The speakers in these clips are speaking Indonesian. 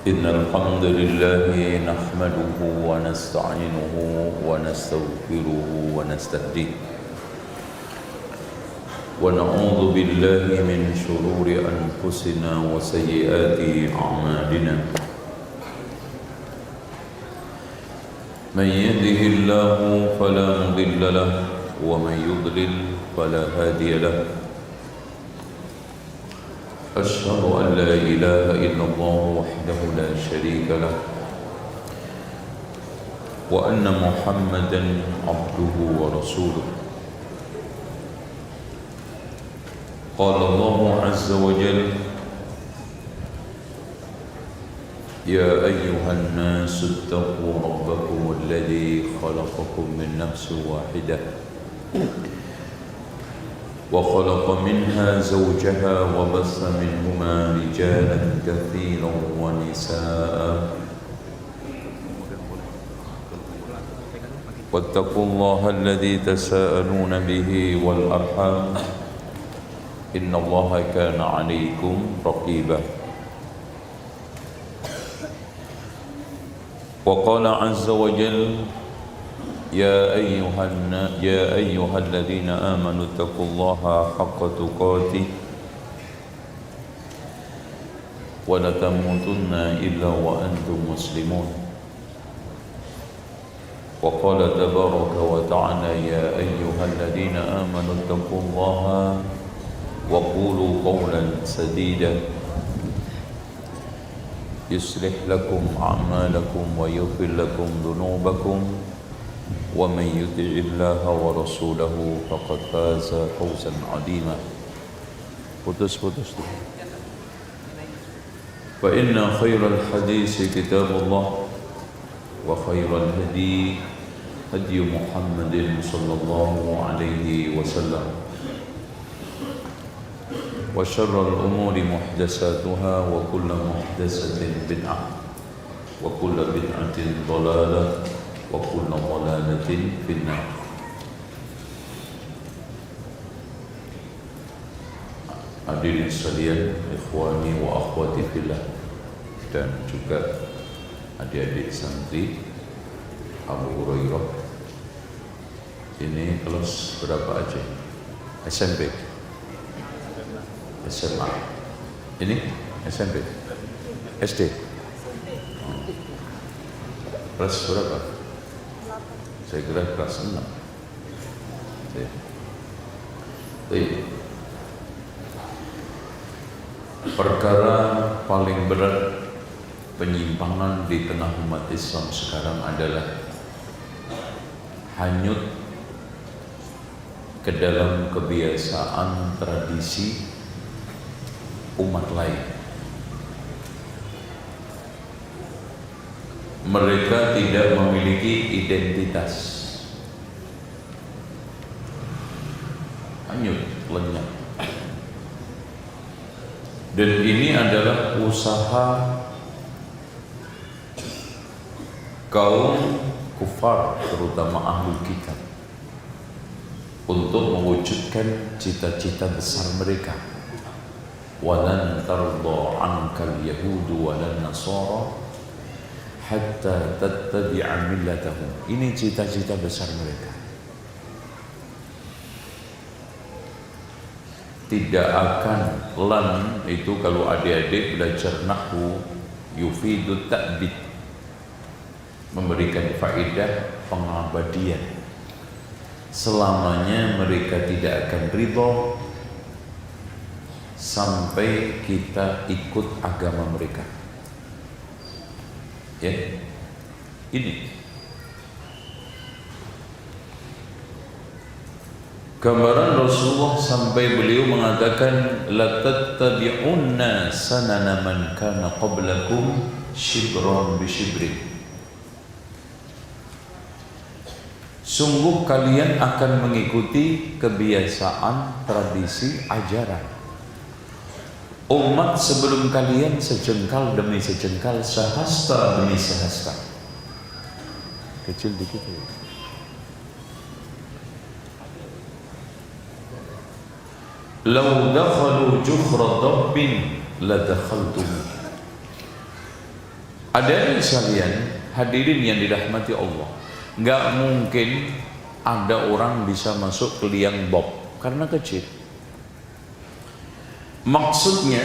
إن الحمد لله نحمده ونستعينه ونستغفره ونستهديه ونعوذ بالله من شرور أنفسنا وسيئات أعمالنا من يهده الله فلا مضل له ومن يضلل فلا هادي له أشهد أن لا إله إلا الله وحده لا شريك له وأن محمدا عبده ورسوله قال الله عز وجل يا أيها الناس اتقوا ربكم الذي خلقكم من نفس واحدة وخلق منها زوجها وبث منهما رجالا كثيرا ونساء واتقوا الله الذي تساءلون به والأرحام إن الله كان عليكم رقيبا وقال عز وجل يا أيها الذين آمنوا اتقوا الله حق تقاته ولا تموتن إلا وأنتم مسلمون وقال تبارك وتعالى يا أيها الذين آمنوا اتقوا الله وقولوا قولا سديدا يصلح لكم أعمالكم ويغفر لكم ذنوبكم ومن يطع الله ورسوله فقد فاز فوزا عظيما فإن خير الحديث كتاب الله وخير الهدي هدي محمد صلى الله عليه وسلم وشر الأمور محدثاتها وكل محدثة بدعة وكل بدعة ضلالة وكل ضلالة في النار. Hadirin sekalian, ikhwani wa akhwati fillah, dan juga adik-adik santri Abu Hurairah. Ini kelas berapa aja? SMP, SMA. Ini SMP, SD. Kelas berapa? Saya kira kelas 6. Perkara paling berat penyimpangan di tengah umat Islam sekarang adalah hanyut ke dalam kebiasaan tradisi umat lain. Mereka tidak memiliki identitas, hanyut, lenyap. Dan ini adalah usaha kaum kufar, terutama ahlul kitab, untuk mewujudkan cita-cita besar mereka. Walan tardha 'ankal yahudu walan nasara hatta tattabi'a millatahum. Ini cita-cita besar mereka. Tidak akan, lan itu kalau adik-adik belajar nahwu yufidu ta'bid, memberikan faedah pengabadian. Selamanya mereka tidak akan ridho sampai kita ikut agama mereka. Ya, ini gambaran Rasulullah sampai beliau mengatakan la tattabi'unna sanana man kana qablakum shibran bi shibrin. Sungguh kalian akan mengikuti kebiasaan, tradisi, ajaran umat sebelum kalian, sejengkal demi sejengkal, sehasta demi sehasta. Kecil dikit ya. Lau dakhalu juhra dabbin la dakhaltum. Hadirin sekalian, hadirin yang dirahmati Allah, nggak mungkin ada orang bisa masuk ke liang bob karena kecil. Maksudnya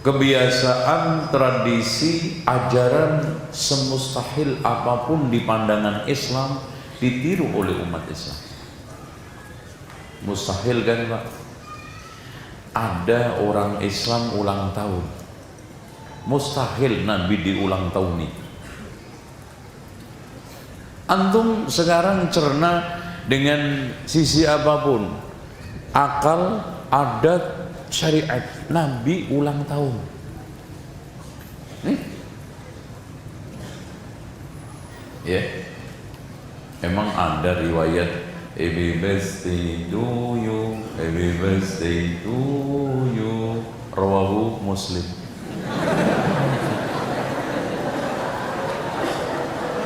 kebiasaan, tradisi, ajaran semustahil apapun di pandangan Islam ditiru oleh umat Islam. Mustahil kan Pak? Ada orang Islam ulang tahun, mustahil Nabi diulang tahun ini. Antum sekarang cerna dengan sisi apapun, akal, adat, syariat, Nabi ulang tahun. Ya, emang ada riwayat happy birthday to you, happy birthday to you, rawahu Muslim.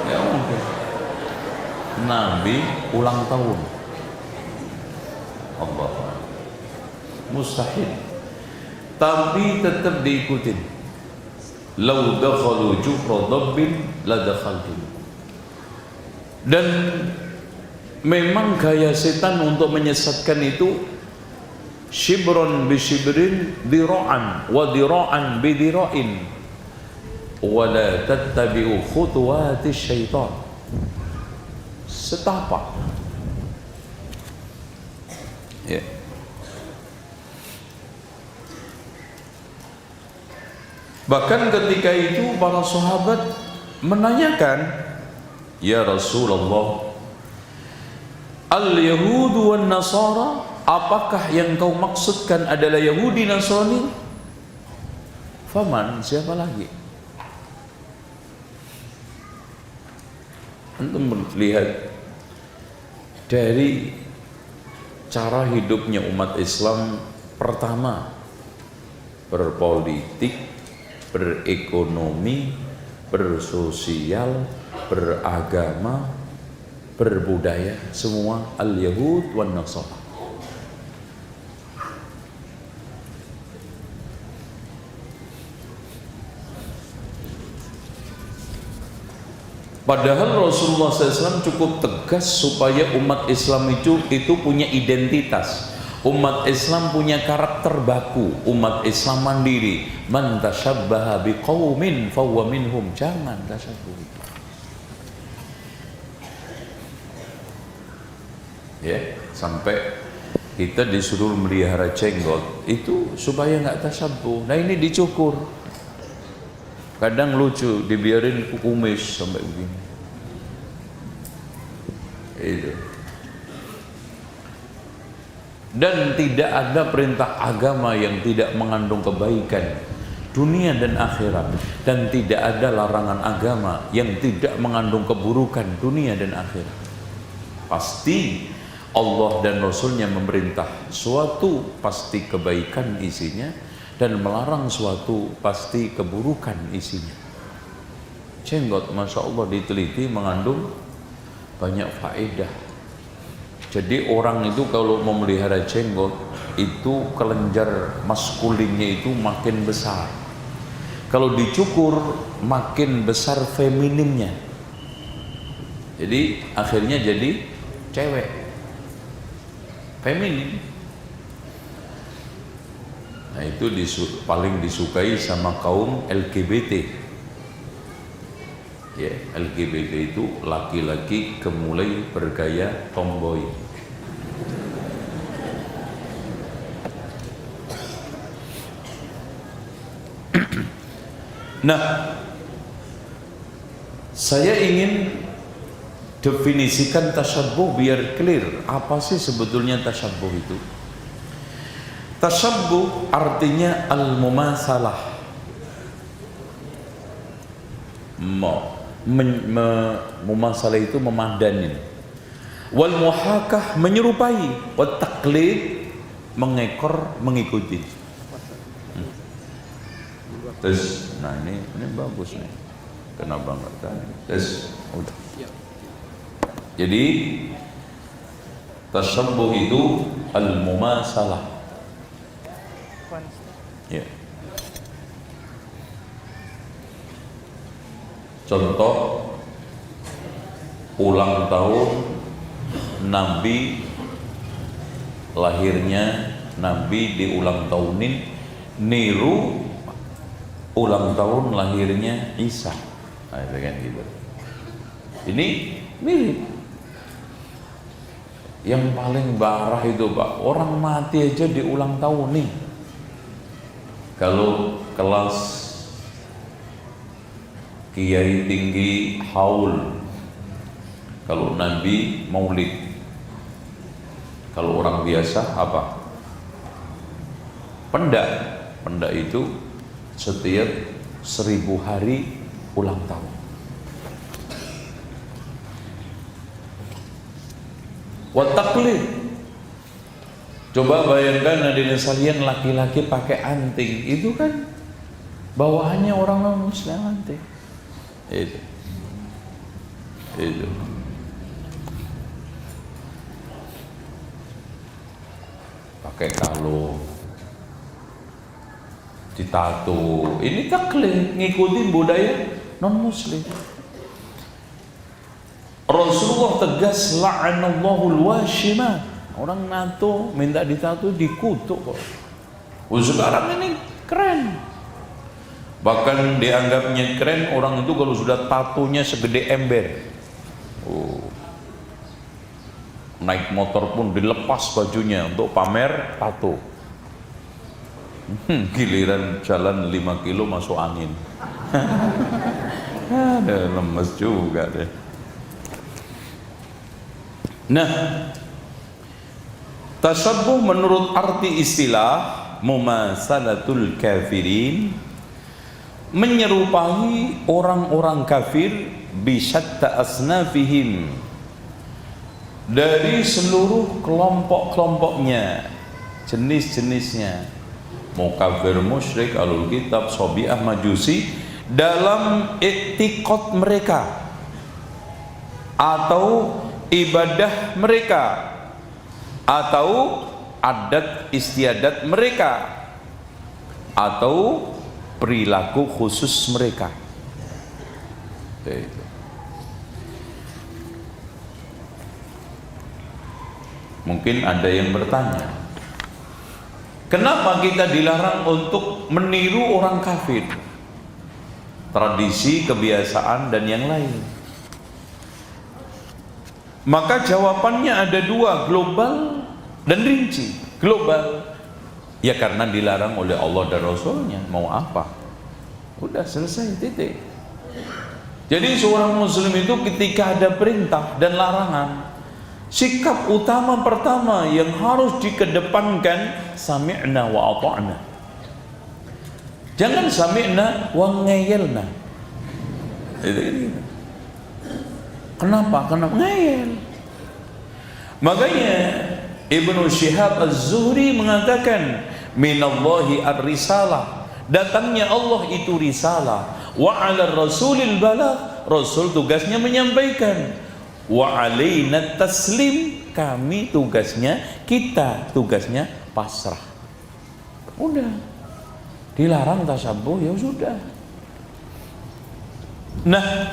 Ya mungkin Nabi ulang tahun, Allah, mustahil. Tapi tetap diikutin. Lau dakhalu juhra dabbin la dakhaltum. Dan memang gaya setan untuk menyesatkan itu shibron bi shibrin dira'an wa dira'an bi dira'in wa la tattabi'u khutuwati syaitan. Setapak. Ya. Bahkan ketika itu para sahabat menanyakan, ya Rasulullah, al-Yahudu wan Nasara, apakah yang kau maksudkan adalah Yahudi Nasrani? Faman, siapa lagi? Antum melihat dari cara hidupnya umat Islam, pertama berpolitik, berekonomi, bersosial, beragama, berbudaya, semua al-Yahud wan Nasara. Padahal Rasulullah SAW cukup tegas supaya umat Islam itu punya identitas. Umat Islam punya karakter baku. Umat Islam mandiri. Man tashabbaha biqaumin fahuwa minhum. Jangan tashabbuh. Ya, sampai kita disuruh melihara jenggot itu supaya nggak tashabbuh. Nah ini dicukur. Kadang lucu, dibiarin kumis sampai begini. Itu. Dan tidak ada perintah agama yang tidak mengandung kebaikan dunia dan akhirat, dan tidak ada larangan agama yang tidak mengandung keburukan dunia dan akhirat. Pasti Allah dan Rasulnya memerintah suatu pasti kebaikan isinya, dan melarang suatu pasti keburukan isinya. Jenggot Masya Allah diteliti mengandung banyak faedah. Jadi orang itu kalau memelihara jenggot itu kelenjar maskulinnya itu makin besar. Kalau dicukur makin besar femininnya. Jadi akhirnya jadi cewek feminin. Nah itu paling disukai sama kaum LGBT. Ya, LGBT itu laki-laki kemulai bergaya tomboy. Nah, saya ingin definisikan tasyabbuh biar clear. Apa sih sebetulnya tasyabbuh itu? Tasyabbuh artinya al-mumasalah, mumasalah itu memadanin, wal muhakah menyerupai, wat taklid mengekor mengikuti. Terus, nah ini bagus nih, kenapa nggak tadi? Terus, udah. Jadi tasyabbuh itu al-mumasalah. Ya. Contoh ulang tahun Nabi, lahirnya Nabi di ulang tahunin, niru ulang tahun lahirnya Isa. Nah, itu kan gitu. Ini mirip. Yang paling parah itu Pak, orang mati aja di ulang tahun nih. Kalau kelas kiai tinggi haul, kalau Nabi maulid, kalau orang biasa apa? Pendak. Pendak itu setiap 1000 hari ulang tahun. Wa taqlid. Coba bayangkan hadirin sekalian, laki-laki pakai anting, itu kan bawahannya orang non muslim anting. Itu. Pakai kalung, ditato, ini taklid, ngikutin budaya non muslim. Rasulullah tegas, la'anallahul washima. Orang nato, minta ditato, dikutuk kok. Sekarang ini keren. Bahkan dianggapnya keren orang itu kalau sudah tatonya segede ember. Naik motor pun dilepas bajunya untuk pamer tato. Giliran jalan 5 kilo masuk angin. Ada lemes juga deh. Nah, tasabbuh menurut arti istilah mumasalatul kafirin, menyerupai orang-orang kafir bisyatta asnafihim, dari seluruh kelompok-kelompoknya, jenis-jenisnya, mau kafir, musyrik, ahlul kitab, sobiah, majusi, dalam i'tiqad mereka atau ibadah mereka atau adat istiadat mereka atau perilaku khusus mereka. Itu. Mungkin ada yang bertanya, kenapa kita dilarang untuk meniru orang kafir, tradisi, kebiasaan, dan yang lain? Maka jawabannya ada dua, global dan rinci. Global, ya karena dilarang oleh Allah dan Rasulnya, mau apa? Udah selesai, titik. Jadi seorang muslim itu ketika ada perintah dan larangan, sikap utama pertama yang harus dikedepankan, sami'na wa ata'na. Jangan sami'na wa ngeyelna. Itu. Kenapa? Karena ngeyel. Makanya Ibnu Syihab Az-Zuhri mengatakan, minallahi ar-risalah, datangnya Allah itu risalah, wa 'ala rasulil balagh, Rasul tugasnya menyampaikan, wa 'alaina taslim, kami tugasnya, kita tugasnya pasrah. Udah. Dilarang tasabbuh, ya sudah. Nah,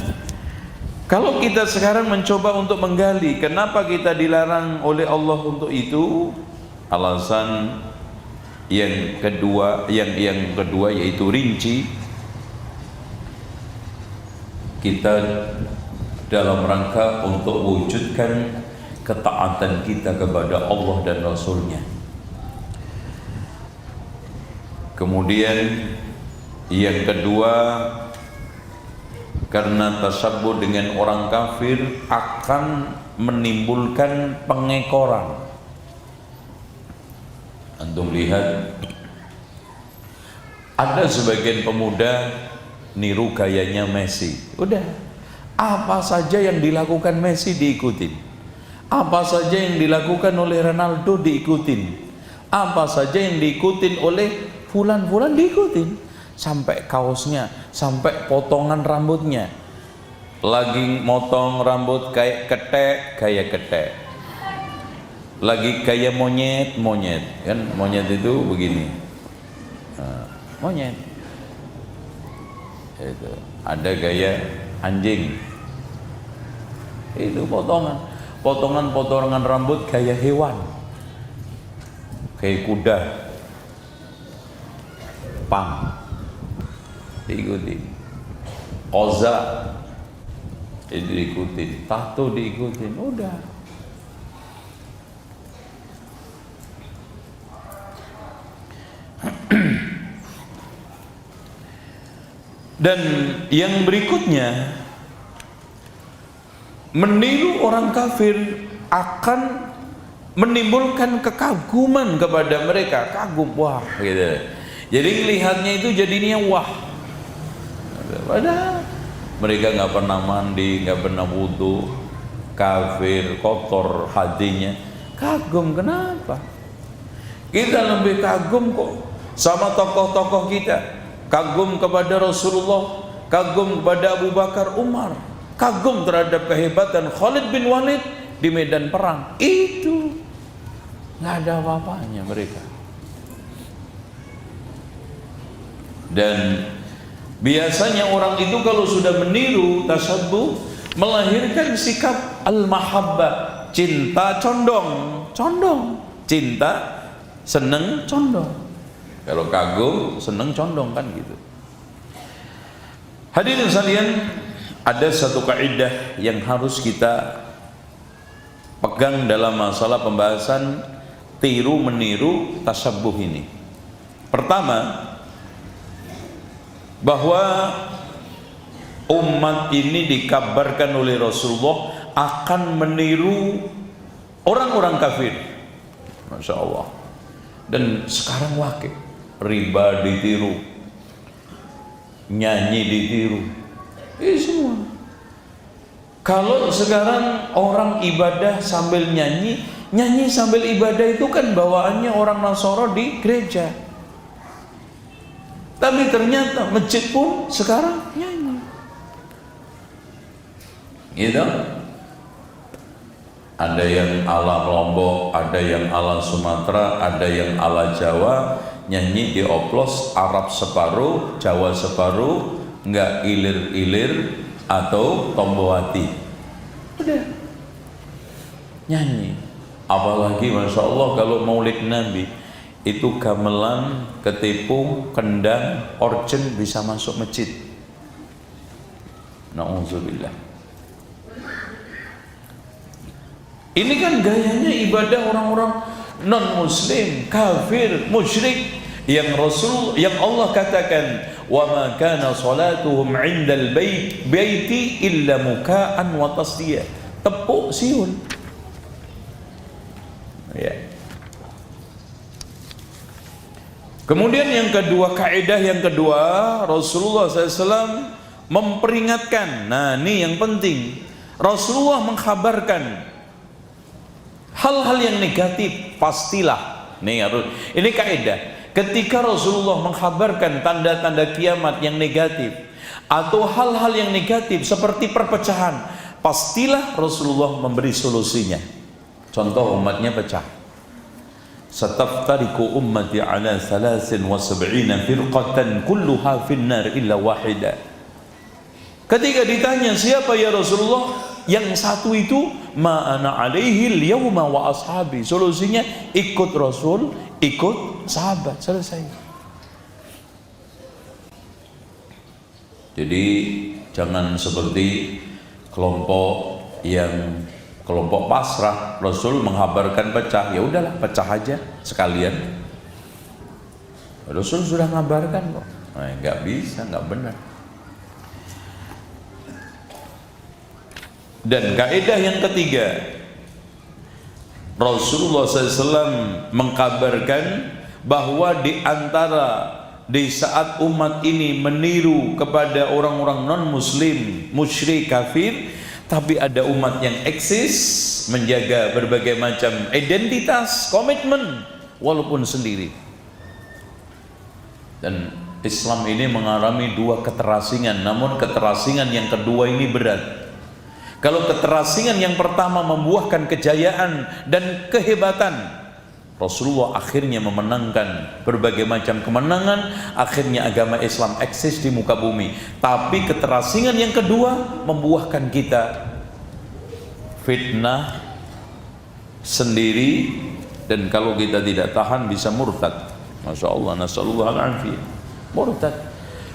kalau kita sekarang mencoba untuk menggali kenapa kita dilarang oleh Allah untuk itu, alasan yang kedua yaitu rinci, kita dalam rangka untuk wujudkan ketaatan kita kepada Allah dan Rasulnya. Kemudian yang kedua, karena tasabbuh dengan orang kafir akan menimbulkan pengekoran. Antum lihat, ada sebagian pemuda niru gayanya Messi. Udah, apa saja yang dilakukan Messi diikutin, apa saja yang dilakukan oleh Ronaldo diikutin, apa saja yang diikutin oleh fulan-fulan diikutin. Sampai kaosnya, sampai potongan rambutnya. Lagi motong rambut kayak ketek, gaya ketek. Lagi kayak monyet, kan monyet itu begini. Nah, monyet. Itu. Ada gaya anjing. Itu potongan rambut kayak hewan, kayak kuda, pang, diikuti, koza diikutin, tato diikutin, udah. Dan yang berikutnya, meniru orang kafir akan menimbulkan kekaguman kepada mereka, kagum, wah gitu. Jadi lihatnya itu jadinya wah. Padahal mereka nggak pernah mandi, nggak pernah wudu, kafir, kotor hatinya. Kagum kenapa? Kita lebih kagum kok sama tokoh-tokoh kita. Kagum kepada Rasulullah, kagum kepada Abu Bakar, Umar, kagum terhadap kehebatan Khalid bin Walid di medan perang. Itu nggak ada apa-apanya mereka. Dan biasanya orang itu kalau sudah meniru tasabbuh, melahirkan sikap al-mahabbah, cinta condong, cinta seneng condong. Kalau kagum seneng condong kan gitu. Hadirin sekalian, ada satu kaidah yang harus kita pegang dalam masalah pembahasan tiru meniru tasabbuh ini. Pertama, bahwa umat ini dikabarkan oleh Rasulullah akan meniru orang-orang kafir. Masya Allah. Dan sekarang wakil, riba ditiru, nyanyi ditiru, ini semua. Kalau sekarang orang ibadah sambil nyanyi, nyanyi sambil ibadah itu kan bawaannya orang Nasoro di gereja. Tapi ternyata masjid pun sekarang nyanyi. Gitu. Ada yang ala Lombok, ada yang ala Sumatera, ada yang ala Jawa, nyanyi dioplos, Arab separuh, Jawa separuh, enggak ilir-ilir atau tombowati. Udah nyanyi. Apalagi Masya Allah kalau maulid Nabi itu gamelan, ketipung, kendang, organ bisa masuk masjid. Na'udzubillah. Ini kan gayanya ibadah orang-orang non-muslim, kafir, musyrik, yang Allah katakan, wa ma kana salatuhum 'indal baiti illa muka'an wa tasdiyah. Tepuk siun. Ya. Kemudian yang kedua, kaidah yang kedua, Rasulullah SAW memperingatkan. Nah, ini yang penting. Rasulullah mengkhabarkan hal-hal yang negatif pastilah. Ini kaidah. Ketika Rasulullah mengkhabarkan tanda-tanda kiamat yang negatif atau hal-hal yang negatif seperti perpecahan, pastilah Rasulullah memberi solusinya. Contoh, umatnya pecah. Sataftariku ummati ala 73 firqatan kulluha finnar illa wahida. Ketika ditanya siapa ya Rasulullah, yang satu itu ma'ana alaihi al-yawma wa ashabi. Solusinya ikut Rasul, ikut sahabat, selesai. Jadi jangan seperti kelompok pasrah. Rasul menghabarkan pecah, ya udahlah pecah aja sekalian. Rasul sudah ngabarkan kok. Nah, nggak bisa, nggak benar. Dan kaidah yang ketiga, Rasulullah SAW mengkabarkan bahwa di saat umat ini meniru kepada orang-orang non-muslim, musyrik, kafir, tapi ada umat yang eksis, menjaga berbagai macam identitas, komitmen, walaupun sendiri. Dan Islam ini mengalami dua keterasingan, namun keterasingan yang kedua ini berat. Kalau keterasingan yang pertama membuahkan kejayaan dan kehebatan, Rasulullah akhirnya memenangkan berbagai macam kemenangan, akhirnya agama Islam eksis di muka bumi. Tapi keterasingan yang kedua membuahkan kita fitnah sendiri, dan kalau kita tidak tahan bisa murtad. Masya Allah, nasallallahu al-afiyah, murtad.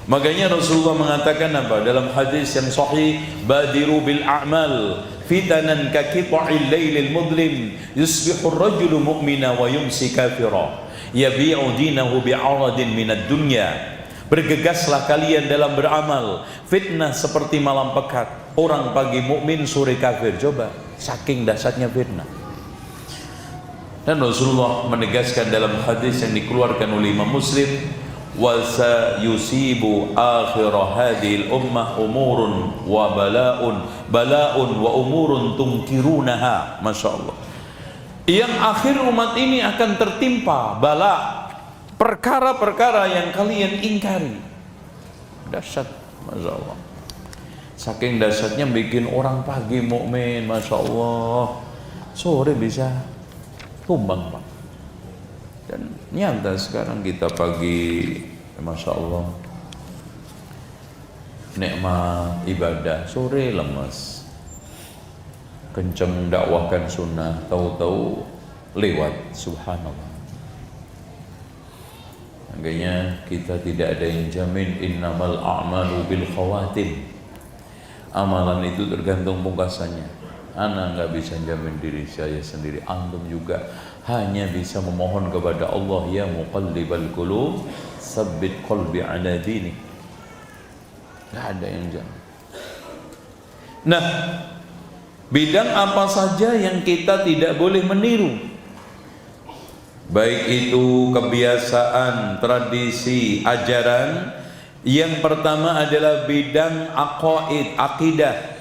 Makanya Rasulullah mengatakan apa dalam hadis yang sahih, badiru bil a'mal fitanan ka qita'il lailil mudlim yusbihu ar-rajulu mu'mina wa yumsi kafira yabi'u dinahu bi'aradin minad dunya. Bergegaslah kalian dalam beramal, fitnah seperti malam pekat, orang pagi mukmin sore kafir. Coba, saking dahsyatnya fitnah. Dan Rasulullah menegaskan dalam hadis yang dikeluarkan oleh Imam Muslim, wa sayusibu akhir hadhil ummah umurun wa bala'un wa umurun tunkirunaha. Masya Allah, yang akhir umat ini akan tertimpa bala, perkara-perkara yang kalian ingkari. Dahsyat, Masya Allah. Saking dahsyatnya bikin orang pagi mukmin, Masya Allah, sore bisa tumbang, Pak. Dan nyata sekarang kita pagi, Masya Allah, nikmat ibadah, sore lemes, kenceng dakwahkan sunnah, tahu-tahu lewat, subhanallah. Makanya kita tidak ada yang jamin, innamal a'malu bil khawatim. Amalan itu tergantung pungkasannya. Ana nggak bisa jamin diri saya sendiri, antum juga hanya bisa memohon kepada Allah, ya muqallibal qulub tsabbit qalbi ala dinik. Nggak ada yang jamin. Nah, bidang apa saja yang kita tidak boleh meniru, baik itu kebiasaan, tradisi, ajaran. Yang pertama adalah bidang aqaid, akidah.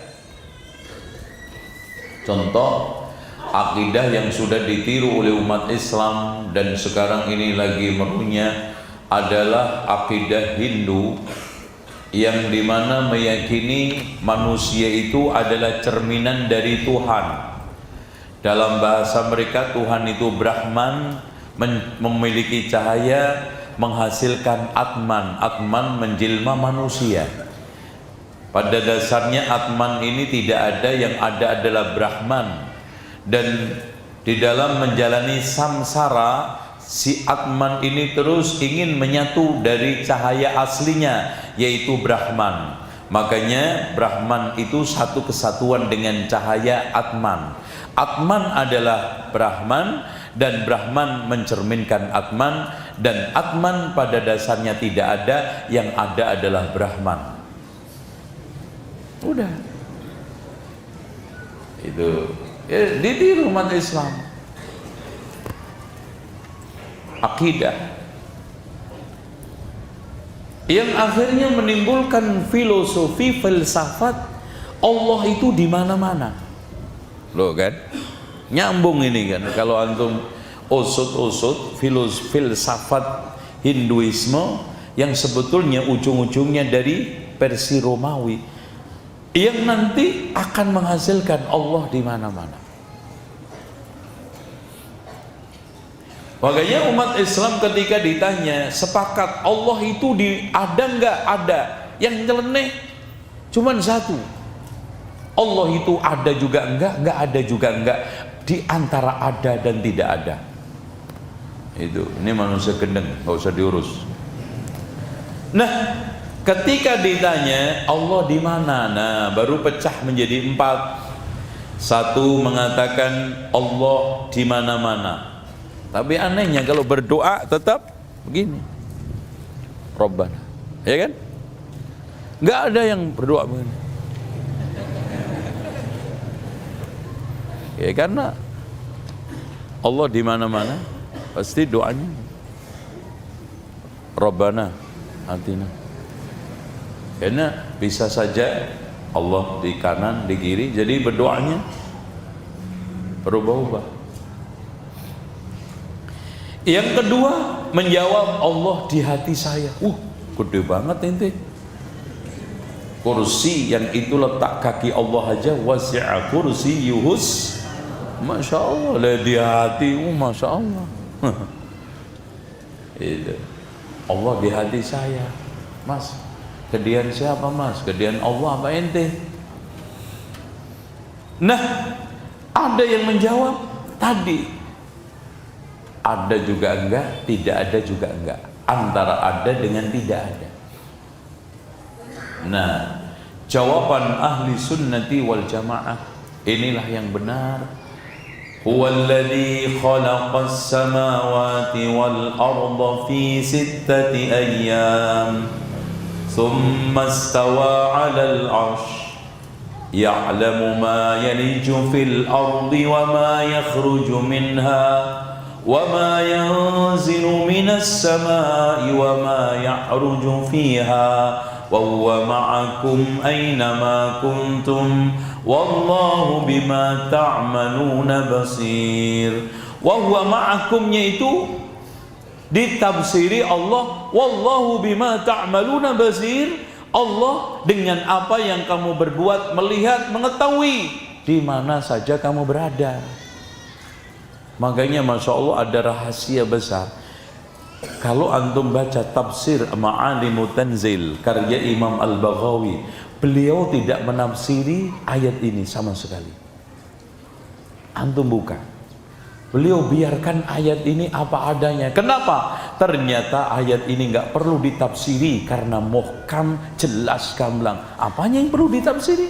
Contoh akidah yang sudah ditiru oleh umat Islam dan sekarang ini lagi merunya adalah akidah Hindu, yang dimana meyakini manusia itu adalah cerminan dari Tuhan. Dalam bahasa mereka, Tuhan itu Brahman, memiliki cahaya, menghasilkan Atman. Atman menjelma manusia. Pada dasarnya Atman ini tidak ada, yang ada adalah Brahman. Dan di dalam menjalani samsara, si Atman ini terus ingin menyatu dari cahaya aslinya, yaitu Brahman. Makanya Brahman itu satu kesatuan dengan cahaya Atman. Atman adalah Brahman, dan Brahman mencerminkan Atman, dan Atman pada dasarnya tidak ada, yang ada adalah Brahman. Udah, itu ditiru umat Islam. Akidah yang akhirnya menimbulkan filosofi, filsafat. Allah itu di mana-mana, loh kan? Nyambung ini kan, kalau antum usut-usut filsafat Hinduisme yang sebetulnya ujung-ujungnya dari Persia Romawi, yang nanti akan menghasilkan Allah di mana-mana. Makanya umat Islam ketika ditanya, sepakat Allah itu ada enggak? Ada. Yang nyeleneh cuman satu, Allah itu ada juga enggak ada juga enggak, di antara ada dan tidak ada. Itu, ini manusia gendeng, nggak usah diurus. Nah, ketika ditanya Allah di mana, nah baru pecah menjadi 4. Satu mengatakan Allah di mana-mana, tapi anehnya kalau berdoa tetap begini, Rabbana, ya kan? Nggak ada yang berdoa begini. Ya, karena Allah di mana-mana, pasti doanya Rabbana atina. Karena bisa saja Allah di kanan, di kiri, jadi berdoanya berubah-ubah. Yang kedua, menjawab Allah di hati saya. Gede banget ente. Kursi yang itu letak kaki Allah aja, wasi'a kursiyuhus, Masya Allah, di hati, Masya Allah. Itu. Allah di hati saya. Mas, kedian siapa mas? Kedian Allah apa ente? Nah, ada yang menjawab tadi, ada juga enggak, tidak ada juga enggak, antara ada dengan tidak ada. Nah, jawaban ahli sunnati wal jamaah inilah yang benar. Huwallazi khalaqas samawati wal arda fi sittati ayyam thumma istawa 'alal 'arsy ya'lamu ma yaliju fil ardi wa ma yakhruju minha wa ma yanzilu minas samai wa ma ya'ruju fiha wa huwa ma'akum aynama kuntum wallahu bima ta'maluna basir. Wa huwa ma'akumnya itu ditafsiri Allah wallahu bima ta'maluna basir. Allah dengan apa yang kamu berbuat melihat, mengetahui di mana saja kamu berada. Makanya Masya Allah ada rahasia besar. Kalau antum baca tafsir Ma'alimut Tanzil karya Imam Al-Baghawi, beliau tidak menafsiri ayat ini sama sekali. Antum buka, beliau biarkan ayat ini apa adanya. Kenapa? Ternyata ayat ini nggak perlu ditafsiri karena muhkam, jelas gamblang. Apanya yang perlu ditafsiri?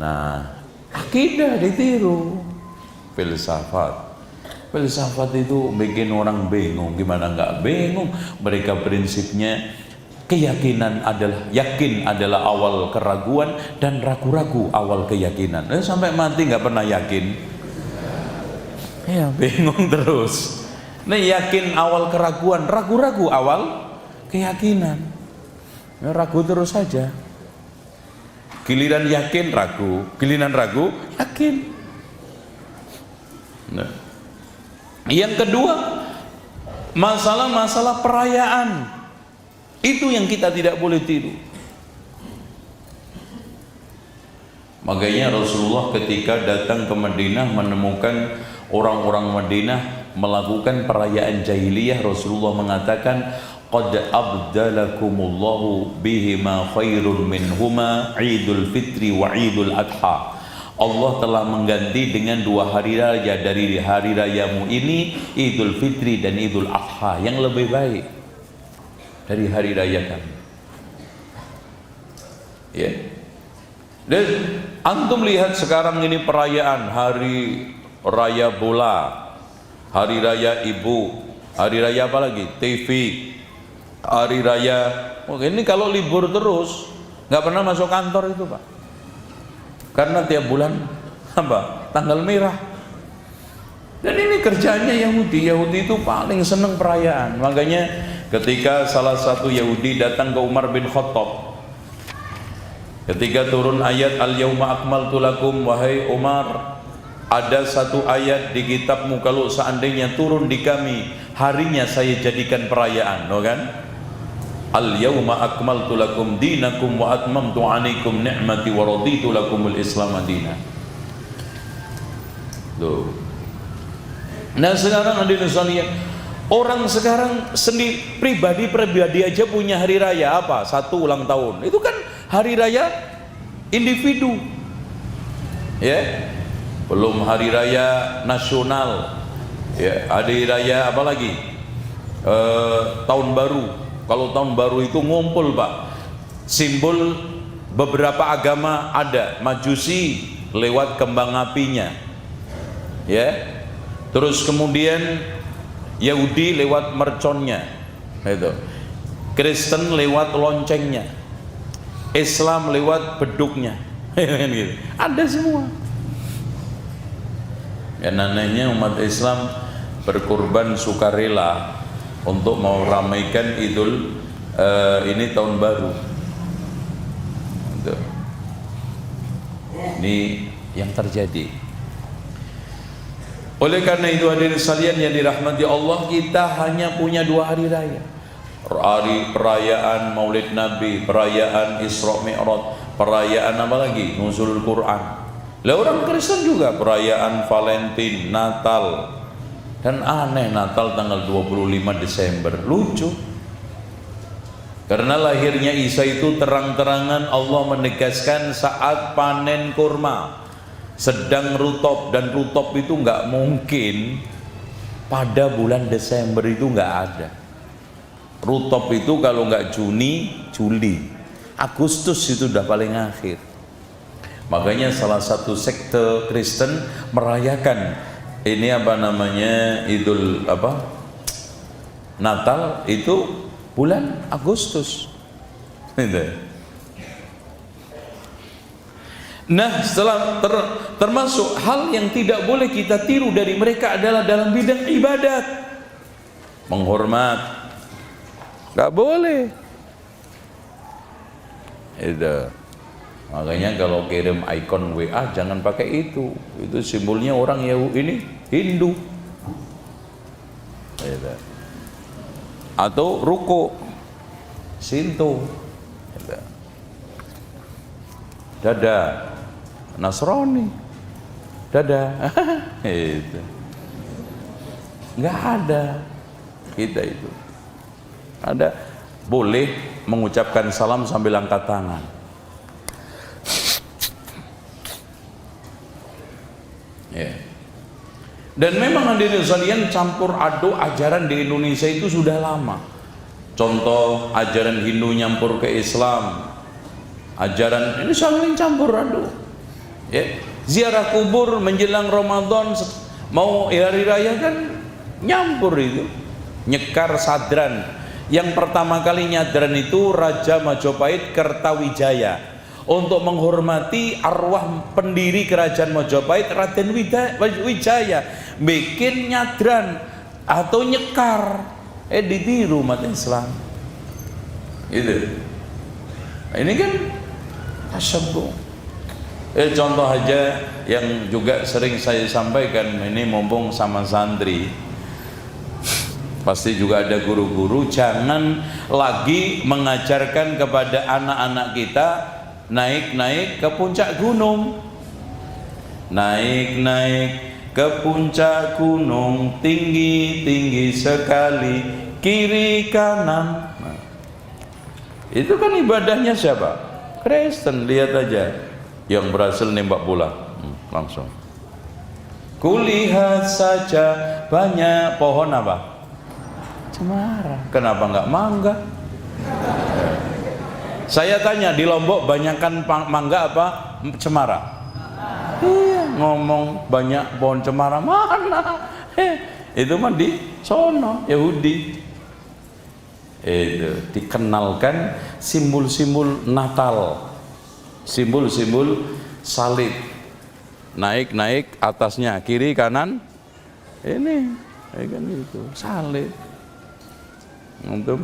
Nah, akidah ditiru, filsafat itu bikin orang bingung. Gimana nggak bingung? Mereka prinsipnya keyakinan adalah, yakin adalah awal keraguan dan ragu-ragu awal keyakinan. Sampai mati nggak pernah yakin. Ya bingung terus. Nah, yakin awal keraguan, ragu-ragu awal keyakinan. Ya, ragu terus saja. Giliran yakin ragu, giliran ragu yakin. Nah, yang kedua, masalah-masalah perayaan. Itu yang kita tidak boleh tiru. Makanya Rasulullah ketika datang ke Madinah menemukan orang-orang Madinah melakukan perayaan jahiliyah, Rasulullah mengatakan, qad abdalakumullahu bihima khairun minhuma Idul Fitri wa Idul Adha. Allah telah mengganti dengan dua hari raya dari hari rayamu ini, Idul Fitri dan Idul Adha, yang lebih baik dari hari raya kami. Ya. Dan antum lihat sekarang ini perayaan hari raya bola, hari raya ibu, hari raya apa lagi? TV, hari raya. Oh, ini kalau libur terus nggak pernah masuk kantor itu Pak, karena tiap bulan apa? Tanggal merah. Dan ini kerjanya Yahudi. Yahudi itu paling seneng perayaan. Makanya ketika salah satu Yahudi datang ke Umar bin Khattab, ketika turun ayat Al-Yawma Akmaltu Lakum, wahai Umar, ada satu ayat di kitabmu, kalau seandainya turun di kami, harinya saya jadikan perayaan, no kan? Al-Yawma Akmaltu Lakum Dinakum wa Atmamtu Alaikum Ni'mati wa Raditu Lakumul Islam Madinah. Tuh. Nah sekarang ada misalnya orang sekarang sendiri pribadi aja punya hari raya apa? Satu ulang tahun. Itu kan hari raya individu. Ya. Belum hari raya nasional. Ya, hari raya apa lagi? Tahun baru. Kalau tahun baru itu ngumpul Pak. Simbol beberapa agama ada. Majusi lewat kembang apinya. Ya. Terus kemudian Yahudi lewat merconnya, itu. Kristen lewat loncengnya, Islam lewat beduknya, ada semua. Ya, namanya umat Islam berkorban sukarela untuk mau ramaikan Idul ini tahun baru. Itu. Ini yang terjadi. Oleh karena itu hadirin sekalian yang dirahmati Allah, kita hanya punya dua hari raya. Hari perayaan Maulid Nabi, perayaan Isra Mi'raj, perayaan apa lagi? Nuzul Quran. Lah orang Kristen juga perayaan Valentine, Natal. Dan aneh, Natal tanggal 25 Desember. Lucu. Karena lahirnya Isa itu terang-terangan Allah menegaskan saat panen kurma, sedang rutop, dan rutop itu nggak mungkin pada bulan Desember, itu nggak ada. Rutop itu kalau nggak Juni, Juli, Agustus itu udah paling akhir. Makanya salah satu sekte Kristen merayakan ini Idul Natal itu bulan Agustus. Nah, setelah termasuk hal yang tidak boleh kita tiru dari mereka adalah dalam bidang ibadat, menghormat, nggak boleh. Itu makanya kalau kirim ikon WA jangan pakai itu simbolnya orang Yahudi, ini Hindu. Itu. Atau ruko Sinto, dada Nasrani, dada itu nggak ada. Kita itu ada boleh mengucapkan salam sambil angkat tangan. Ya. Dan memang hadirin sekalian, campur aduk ajaran di Indonesia itu sudah lama. Contoh ajaran Hindu nyampur ke Islam, ajaran ini saling campur aduk. Ya. Ziarah kubur menjelang Ramadan, mau hari raya kan nyampur itu. Nyekar sadran. Yang pertama kali nyadran itu Raja Majapahit Kertawijaya. Untuk menghormati arwah pendiri kerajaan Majapahit, Raden Wijaya, bikin nyadran atau nyekar, ditiru umat Islam. Gitu. Nah, ini kan tasyabbuh. Contoh aja yang juga sering saya sampaikan, ini mumpung sama santri, pasti juga ada guru-guru, jangan lagi mengajarkan kepada anak-anak kita naik-naik ke puncak gunung, naik-naik ke puncak gunung, tinggi-tinggi sekali, kiri kanan. Nah, itu kan ibadahnya siapa? Kristen. Lihat aja yang berhasil nembak bola, langsung. Kulihat saja banyak pohon apa? Cemara. Kenapa nggak mangga? Saya tanya, di Lombok banyakkan mangga apa cemara? Iya, ngomong banyak pohon cemara mana? Itu mah di sono Yahudi. Itu dikenalkan simbol-simbol Natal, simbol-simbol salib, naik-naik atasnya kiri kanan, ini kan itu salib. Untuk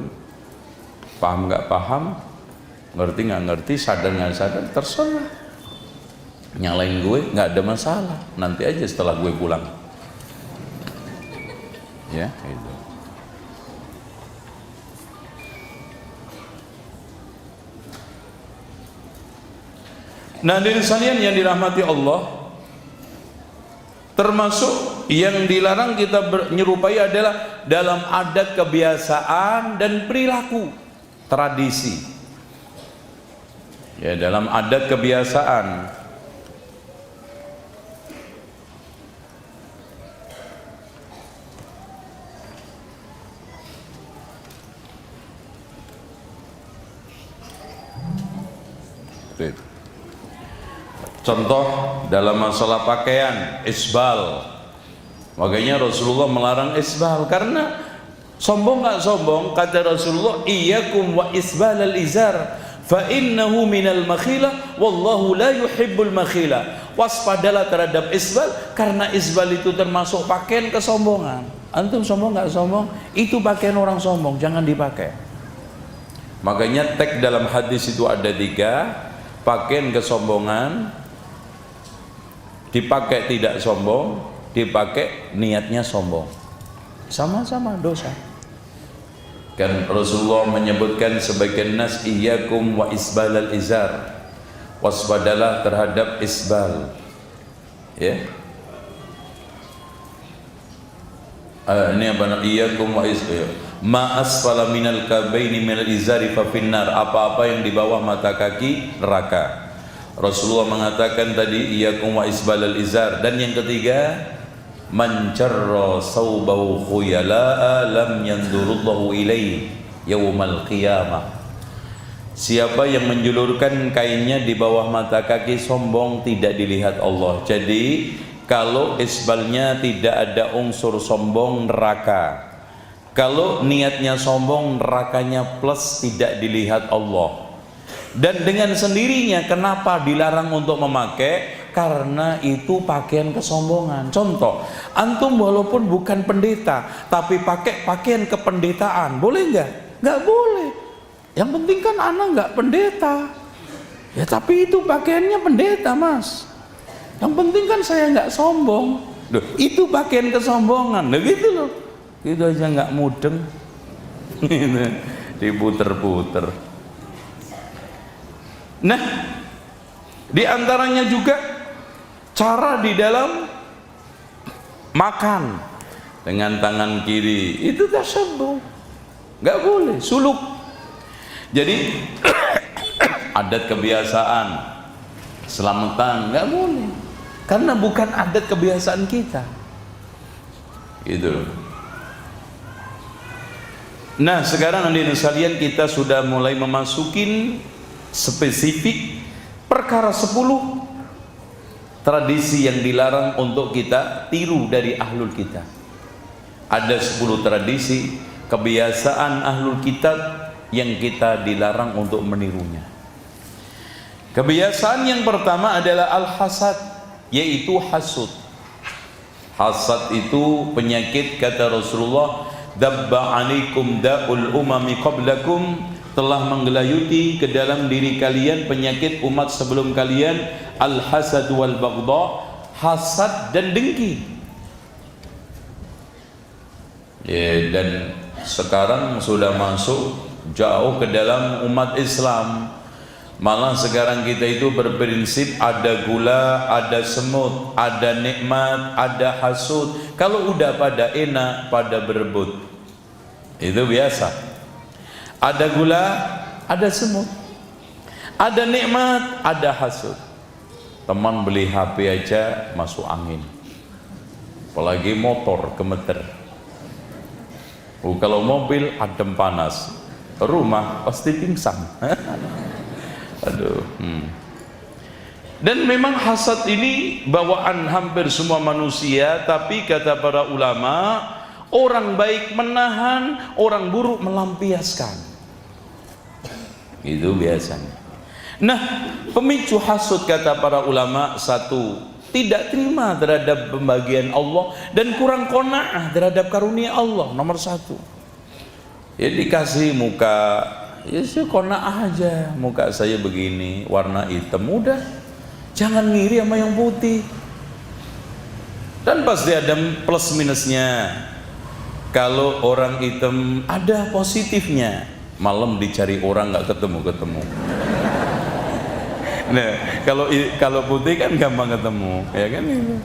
paham nggak paham, ngerti nggak ngerti, sadar nggak sadar, terserah. Nyalain gue nggak ada masalah, nanti aja setelah gue pulang. Ya, itu. Nah, hadirin sekalian yang dirahmati Allah, termasuk yang dilarang kita menyerupai adalah dalam adat, kebiasaan dan perilaku, tradisi. Ya, dalam adat kebiasaan. Contoh dalam masalah pakaian, isbal. Makanya Rasulullah melarang isbal, karena sombong nggak sombong, kata Rasulullah, iyyakum wa isbalal izar fa innahu minal makhila wallahu la yuhibbul makhila. Waspadalah terhadap isbal, karena isbal itu termasuk pakaian kesombongan. Antum sombong nggak sombong, itu pakaian orang sombong, jangan dipakai. Makanya teks dalam hadis itu ada 3, pakaian kesombongan, dipakai tidak sombong, dipakai niatnya sombong, sama-sama dosa. Kan Rasulullah menyebutkan sebagian nas, iyyakum wa isbalal izar, waspadalah terhadap isbal, Ya. Ini apa? Iyyakum wa ma asfala minal kabaini minal izari fa finnar. Apa-apa yang di bawah mata kaki neraka. Rasulullah mengatakan tadi iyyakum wa isbalal izar. Dan yang ketiga, man jarra saubahu khuyala'a lam yandurullahu ilaihi yaumal qiyamah. Siapa yang menjulurkan kainnya di bawah mata kaki sombong, tidak dilihat Allah. Jadi kalau isbalnya tidak ada unsur sombong, neraka. Kalau niatnya sombong, nerakanya plus, tidak dilihat Allah. Dan dengan sendirinya kenapa dilarang untuk memakai? Karena itu pakaian kesombongan. Contoh, antum walaupun bukan pendeta tapi pakai pakaian kependetaan, boleh nggak? Nggak boleh. Yang penting kan anak nggak pendeta. Ya tapi itu pakaiannya pendeta, Mas. Yang penting kan saya nggak sombong. Loh, itu pakaian kesombongan. Loh, gitu loh. Itu aja nggak mudeng. Diputer-puter. Nah, di antaranya juga cara di dalam makan dengan tangan kiri itu tasyabbuh, nggak boleh suluk. Jadi adat kebiasaan selamatan nggak boleh, karena bukan adat kebiasaan kita, gitu. Nah sekarang hadirin sekalian, kita sudah mulai memasukin spesifik perkara 10 tradisi yang dilarang untuk kita tiru dari ahlul kitab. Ada 10 tradisi kebiasaan ahlul kitab yang kita dilarang untuk menirunya. Kebiasaan yang pertama adalah al-hasad, yaitu hasud. Hasad itu penyakit, kata Rasulullah, dabba alaikum da'ul umami qablakum, telah menggelayuti ke dalam diri kalian penyakit umat sebelum kalian, al-hasad wal baghdha, hasad dan dengki. Ya, dan sekarang sudah masuk jauh ke dalam umat Islam. Malah sekarang kita itu berprinsip ada gula, ada semut, ada nikmat, ada hasud. Kalau udah pada enak, pada berebut. Itu biasa. Ada gula, ada semut. Ada nikmat, ada hasud. Teman beli HP aja masuk angin. Apalagi motor gemeter. Kalau mobil adem panas. Rumah pasti pingsan. Aduh. Dan memang hasad ini bawaan hampir semua manusia, tapi kata para ulama, orang baik menahan, orang buruk melampiaskan. Itu biasanya. Nah, pemicu hasud kata para ulama, satu, tidak terima terhadap pembagian Allah dan kurang qanaah terhadap karunia Allah, nomor satu. Ya dikasih muka, ya sih qanaah aja, muka saya begini, warna hitam, udah, jangan ngiri sama yang putih. Dan pasti ada plus minusnya. Kalau orang hitam ada positifnya, malam dicari orang nggak ketemu. Nah, kalau putih kan gampang ketemu, ya kan itu.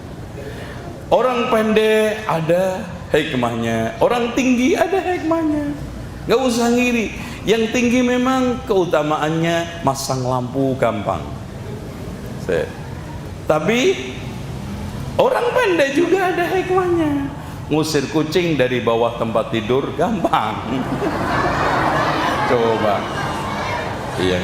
Orang pendek ada hikmahnya, orang tinggi ada hikmahnya. Nggak usah ngiri. Yang tinggi memang keutamaannya masang lampu gampang. Tapi orang pendek juga ada hikmahnya. Ngusir kucing dari bawah tempat tidur gampang. Coba. Iya.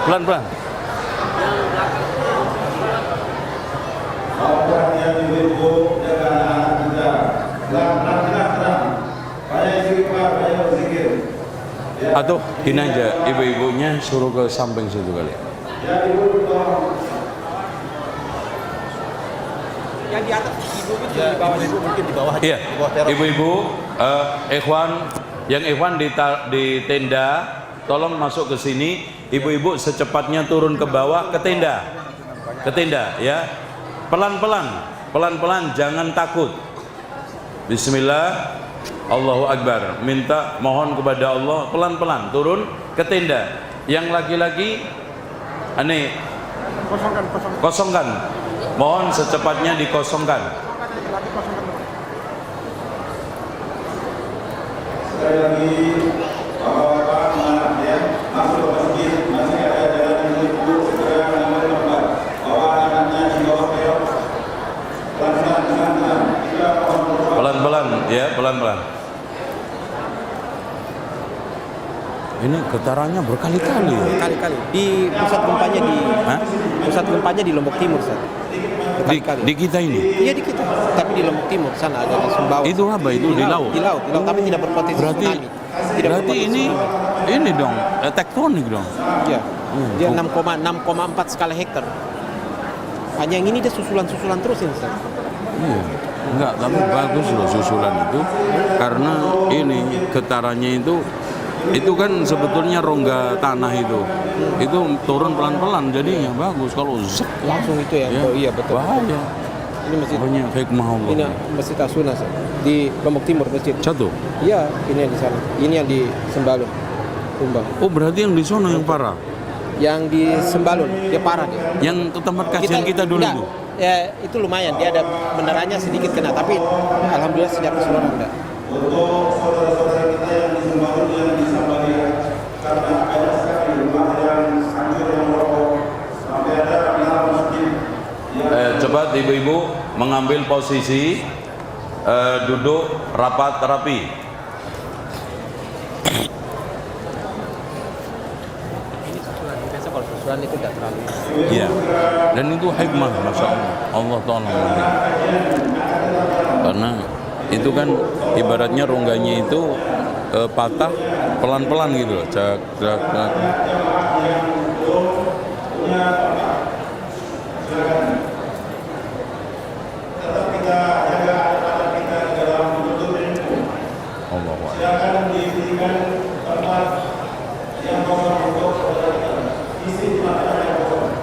Pelan-pelan. Atau gini aja, ibu-ibunya suruh ke samping situ kali. Yang di atas ibu itu di bawah, ibu mungkin di bawah. Iya, ibu-ibu, ikhwan, yang ikhwan di tenda, tolong masuk ke sini. ibu-ibu secepatnya turun ke bawah ke tenda ya, pelan-pelan, jangan takut. Bismillah, Allahu Akbar, mohon kepada Allah, pelan-pelan turun ke tenda. Yang laki-laki aneh kosongkan, mohon secepatnya dikosongkan. Sekali lagi, bapak-bapak, anak ya, masuk ke masjid, masih ada jalan yang ibu segera mengambil tempat. Bawa anaknya di bawah belok, pelan-pelan, ya, pelan-pelan. Ini getarannya berkali-kali. Kali-kali. Di pusat gempanya di Lombok Timur, Ustaz. Di kita ini. Iya di kita, tapi di Lombok Timur sana ada di Sumbawa. Itu apa itu di laut? Di laut, tapi tidak berpotensi tsunami. Berarti ini dong tektonik dong. Iya. Dia 6,4 skala hektar. Hanya yang ini dia susulan terus ini, Ustaz. Iya. Enggak, tapi bagus loh susulan itu karena ini getarannya itu kan sebetulnya rongga tanah itu turun pelan-pelan jadinya bagus. Kalau langsung itu ya, oh, iya betul. Bahaya. Ini masjid banyak hikmah Allah. Ini Masjid Asuna di Lombok Timur masjid. Satu. Iya, ini yang di sana. Ini yang di Sembalun, Tumbang. Oh berarti yang di sana yang parah? Yang di Sembalun dia parah dia. Yang ke tempat kajian kita dulu itu? Ya itu lumayan, dia ada benderanya sedikit kena, tapi alhamdulillah secara keseluruhan enggak. Untuk saudara-saudara kita yang di Sembalun yang di Sambalia, karena ada sekali rumah yang hancur yang roboh, sampai ada pihak masjid. Cepat ibu-ibu mengambil posisi, duduk rapi. Biasa kalau susulan itu tidak terlalu. Iya. Dan itu hikmah, masya Allah Taala. Karena itu kan ibaratnya rongganya itu patah pelan-pelan gitu loh. Cak. Jangan diberikan tempat yang kosong untuk isi tempat yang kosong.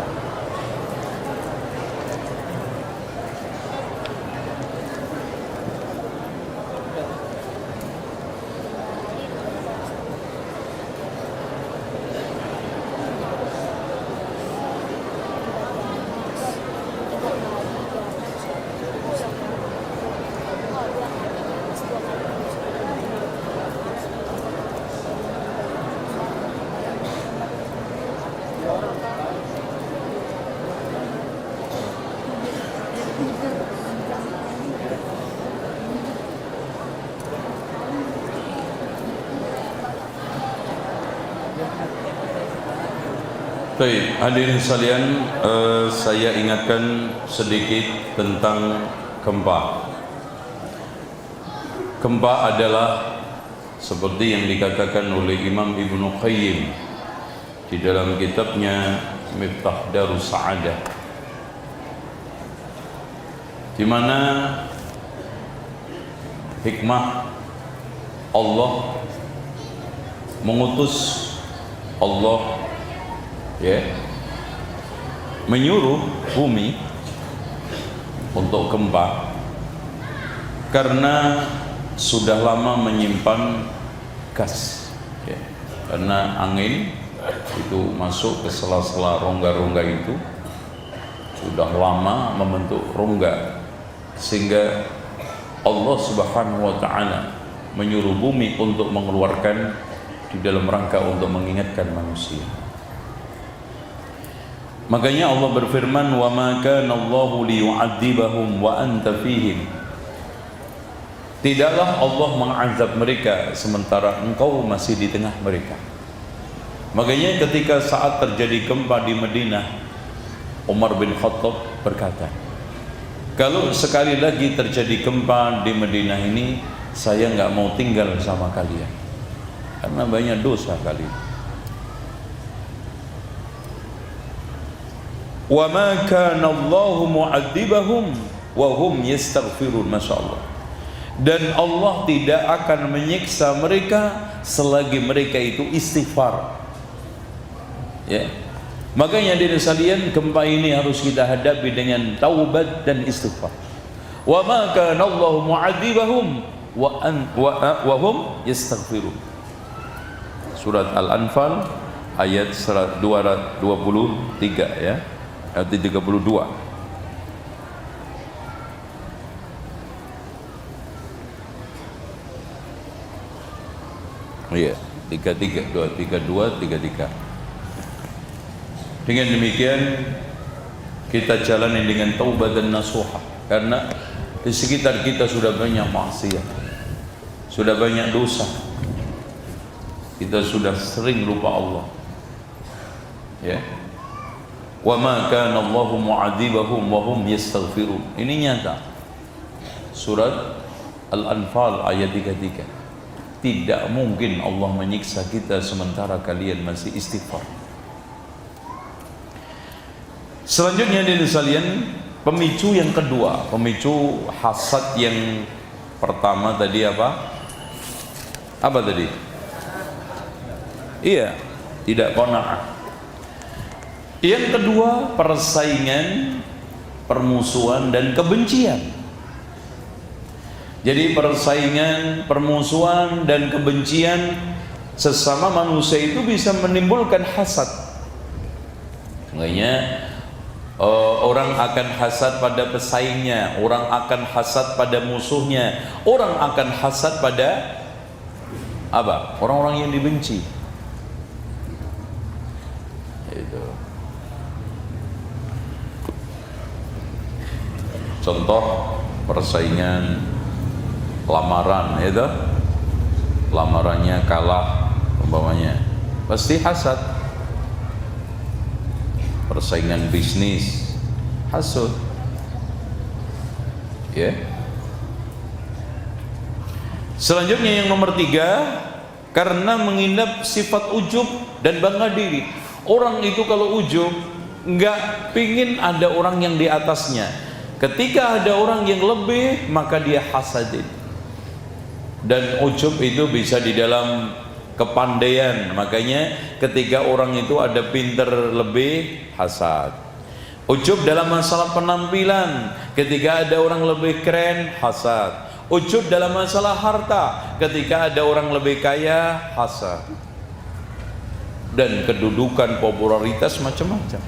Baik, hadirin sekalian, saya ingatkan sedikit tentang gempa. Gempa adalah seperti yang dikatakan oleh Imam Ibnu Qayyim di dalam kitabnya Miftah Darus Sa'adah, di mana hikmah Allah mengutus Allah menyuruh bumi untuk gempa karena sudah lama menyimpan gas, karena angin itu masuk ke sela-sela rongga-rongga itu, sudah lama membentuk rongga, sehingga Allah Subhanahu wa Ta'ala menyuruh bumi untuk mengeluarkan di dalam rangka untuk mengingatkan manusia. Makanya Allah berfirman, wa ma kana Allahu liyu'adzibahum wa anta fihim. Tidaklah Allah mengazab mereka sementara engkau masih di tengah mereka. Makanya ketika saat terjadi gempa di Madinah, Umar bin Khattab berkata, kalau sekali lagi terjadi gempa di Madinah ini, saya nggak mau tinggal sama kalian karena banyak dosa kalian. Wa ma kana Allahu mu'adzibahum wa hum yastaghfirun. Masyaallah. Dan Allah tidak akan menyiksa mereka selagi mereka itu istighfar. Ya. Makanya diri sekalian, gempa ini harus kita hadapi dengan taubat dan istighfar. Wa ma kana Allahu mu'adzibahum wa hum yastaghfirun. Surat Al-Anfal ayat 223 ya. Ayat 32. Iya, 32, 33. Dengan demikian kita jalani dengan taubat dan nasuha, karena di sekitar kita sudah banyak maksiat, sudah banyak dosa, kita sudah sering lupa Allah. Ya. Wa ma kana Allahu mu'adzibahum wa hum yastaghfirun. Ini nyata. Surat Al-Anfal ayat 33. Tidak mungkin Allah menyiksa kita sementara kalian masih istighfar. Selanjutnya dari sekalian, pemicu yang kedua, pemicu hasad yang pertama tadi apa? Apa tadi? Iya, tidak qanaah. Yang kedua, persaingan, permusuhan dan kebencian. Jadi persaingan, permusuhan dan kebencian sesama manusia itu bisa menimbulkan hasad. Makanya orang akan hasad pada pesaingnya, orang akan hasad pada musuhnya, orang akan hasad pada apa? Orang-orang yang dibenci. Itu. Contoh persaingan lamaran, itu lamarannya kalah umpamanya, pasti hasad. Persaingan bisnis, hasud, ya. Selanjutnya yang nomor 3, karena mengindap sifat ujub dan bangga diri. Orang itu kalau ujub nggak pingin ada orang yang di atasnya. Ketika ada orang yang lebih, maka dia hasadin. Dan ujub itu bisa di dalam kepandaian. Makanya ketika orang itu ada pinter lebih, hasad. Ujub dalam masalah penampilan, ketika ada orang lebih keren, hasad. Ujub dalam masalah harta, ketika ada orang lebih kaya, hasad. Dan kedudukan, popularitas, macam-macam.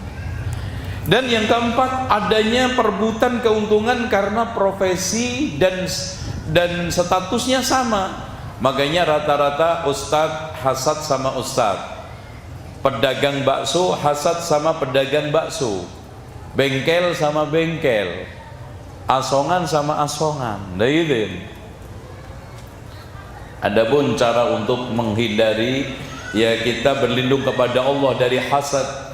Dan yang keempat, adanya perebutan keuntungan karena profesi dan statusnya sama. Makanya rata-rata ustadz hasad sama ustadz, pedagang bakso hasad sama pedagang bakso, bengkel sama bengkel, asongan sama asongan. Nah itu. Adapun cara untuk menghindari, ya kita berlindung kepada Allah dari hasad.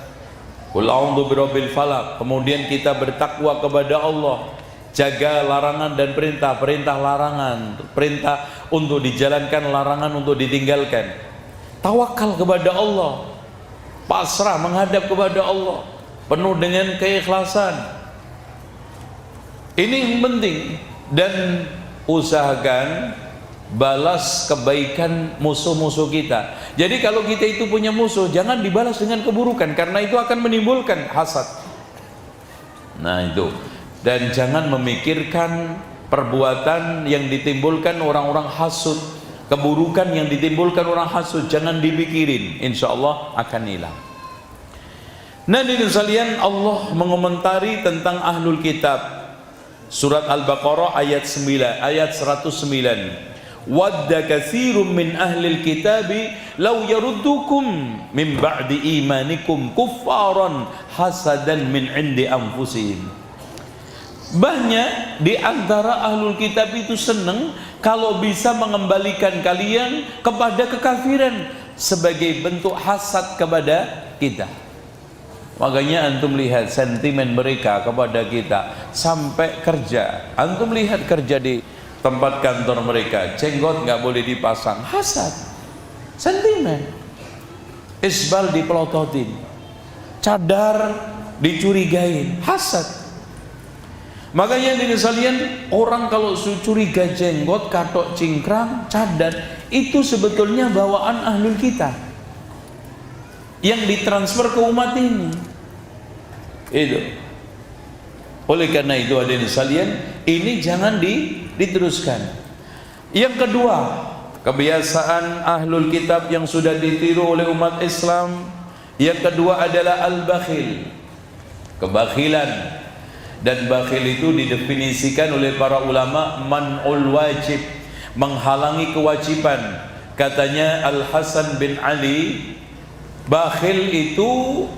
Qul a'udzu birabbil falaq. Kemudian kita bertakwa kepada Allah, jaga larangan dan perintah, perintah larangan, perintah untuk dijalankan, larangan untuk ditinggalkan. Tawakal kepada Allah, pasrah menghadap kepada Allah, penuh dengan keikhlasan. Ini yang penting. Dan usahakan balas kebaikan musuh-musuh kita. Jadi kalau kita itu punya musuh, jangan dibalas dengan keburukan, karena itu akan menimbulkan hasad. Nah itu. Dan jangan memikirkan perbuatan yang ditimbulkan orang-orang hasud, keburukan yang ditimbulkan orang hasud, jangan dipikirin, insya Allah akan hilang. Nah ini sekalian, Allah mengomentari tentang ahlul kitab. Surat Al-Baqarah ayat 9, ayat 109. Wadda katsirun min ahlil kitabi law yaruddukum min ba'di imanikum kuffaran hasadan min 'indi anfusihim. Banyak di antara ahlul kitab itu senang kalau bisa mengembalikan kalian kepada kekafiran sebagai bentuk hasad kepada kita. Makanya antum lihat sentimen mereka kepada kita sampai kerja. Antum lihat kerja di tempat kantor mereka, jenggot nggak boleh dipasang, hasad, sentimen. Isbal dipelototin, cadar dicurigain, hasad. Makanya ini sekalian, orang kalau curiga jenggot, katok cingkrang, cadar, itu sebetulnya bawaan ahlul kita. yang ditransfer ke umat ini. Itu. Oleh karena itu hadirin sekalian, ini jangan diteruskan. Yang kedua, kebiasaan ahlul kitab yang sudah ditiru oleh umat Islam. Yang kedua adalah al-bakhil, kebakhilan. Dan bakhil itu didefinisikan oleh para ulama man'ul wajib, menghalangi kewajiban. Katanya Al-Hasan bin Ali, bakhil itu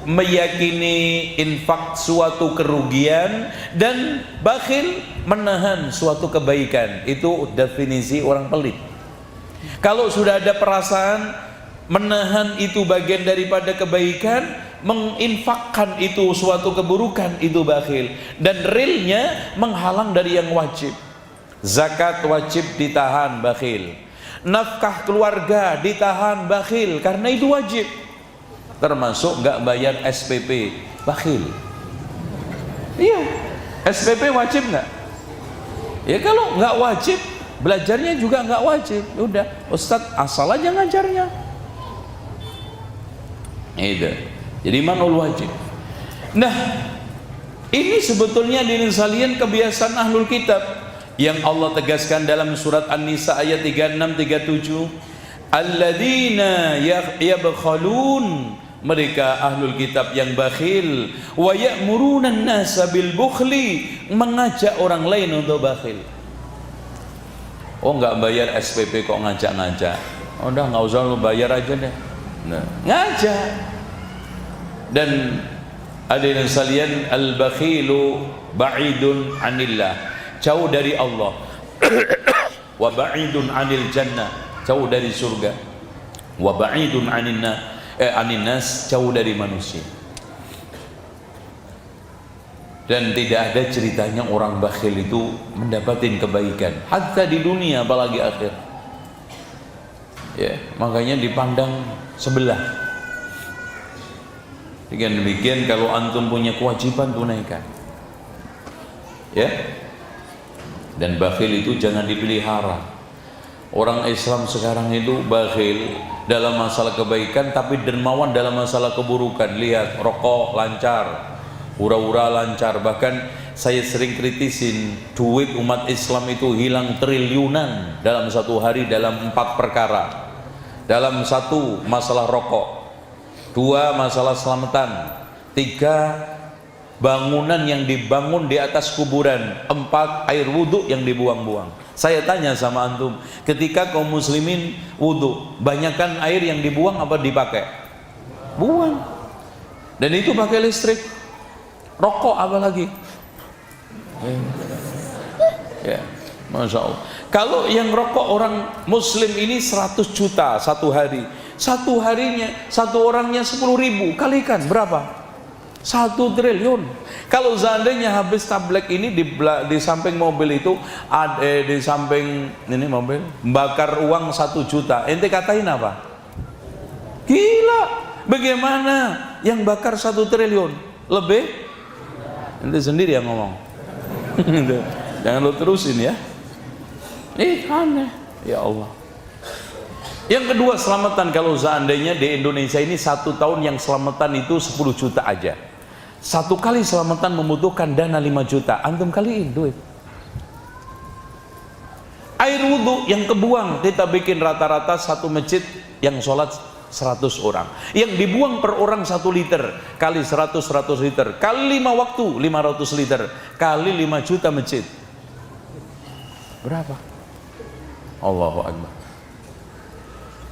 meyakini infak suatu kerugian, dan bakhil menahan suatu kebaikan. Itu definisi orang pelit. Kalau sudah ada perasaan menahan itu bagian daripada kebaikan, menginfakkan itu suatu keburukan, itu bakhil. Dan realnya menghalang dari yang wajib. Zakat wajib ditahan, bakhil. Nafkah keluarga ditahan, bakhil, karena itu wajib. Termasuk nggak bayar SPP, bakhil. Iya, SPP wajib nggak? Ya kalau nggak wajib, belajarnya juga nggak wajib. Udah, Ustadz asal aja ngajarnya. Itu. Jadi manul wajib. Nah, ini sebetulnya diri sekalian kebiasaan ahlul kitab yang Allah tegaskan dalam surat An-Nisa ayat 36-37. Alladzina yabkhalun, mereka ahlul kitab yang bakhil, wa ya'muruna an-nasa bil bukhli, mengajak orang lain untuk bakhil. Oh, nggak bayar SPP kok ngajak-ngajak. Oh, udah nggak usah lu bayar aja deh. Nah, ngajak. Dan hadirin sekalian, al-bakhilu ba'idun anillah, jauh dari Allah. Wa ba'idun anil jannah, jauh dari surga. Wa ba'idun anin nas, jauh dari manusia. Dan tidak ada ceritanya orang bakhil itu mendapatkan kebaikan, hatta di dunia apalagi akhir. Ya, makanya dipandang sebelah. Dengan demikian, kalau antum punya kewajiban, tunaikan. Ya. Dan bakhil itu jangan dipelihara. Orang Islam sekarang itu bakhil dalam masalah kebaikan, tapi dermawan dalam masalah keburukan. Lihat, rokok lancar, hura-hura lancar. Bahkan saya sering kritisin, duit umat Islam itu hilang triliunan dalam satu hari dalam 4 perkara. Dalam satu, masalah rokok. 2, masalah selamatan. 3, bangunan yang dibangun di atas kuburan. 4, air wudhu yang dibuang-buang. Saya tanya sama antum, ketika kaum muslimin wudhu, banyakkan air yang dibuang apa dipakai? Buang. Dan itu pakai listrik. Rokok apa lagi? Ya, Masya Allah. Kalau yang rokok orang muslim ini 100 juta satu hari, satu harinya, satu orangnya 10.000, kalikan berapa? 1 triliun. Kalau seandainya habis tablek ini di samping mobil itu di samping ini mobil bakar uang 1 juta, ente katain apa? Gila. Bagaimana yang bakar 1 triliun lebih? Ente sendiri yang ngomong. Jangan lo terusin ya. Aneh. Ya Allah. Yang kedua, selamatan. Kalau seandainya di Indonesia ini 1 tahun yang selamatan itu 10 juta aja. 1 kali selamatan membutuhkan dana 5 juta. Antum kaliin duit. Air wudhu yang kebuang, kita bikin rata-rata 1 masjid yang sholat 100 orang. Yang dibuang per orang 1 liter. Kali 100 liter. Kali 5 waktu 500 liter. Kali 5 juta masjid. Berapa? Allahu Akbar.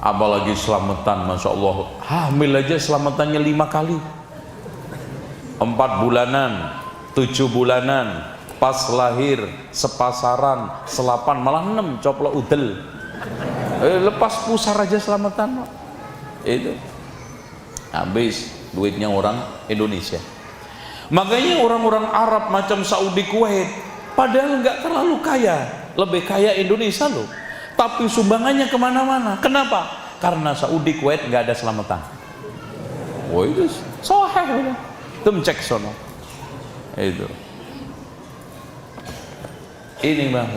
Apalagi selamatan, Masya Allah. Hamil aja selamatannya 5 kali. 4 bulanan, 7 bulanan, pas lahir, sepasaran, selapan, malah 6, coplok udel. Lepas pusar aja selamatan. Itu habis duitnya orang Indonesia. Makanya orang-orang Arab macam Saudi, Kuwait, padahal nggak terlalu kaya, lebih kaya Indonesia loh, tapi sumbangannya kemana-mana. Kenapa? Karena Saudi, Kuwait nggak ada selamatan. Wah, itu sahih, itu cek sono. Itu Ini Bang.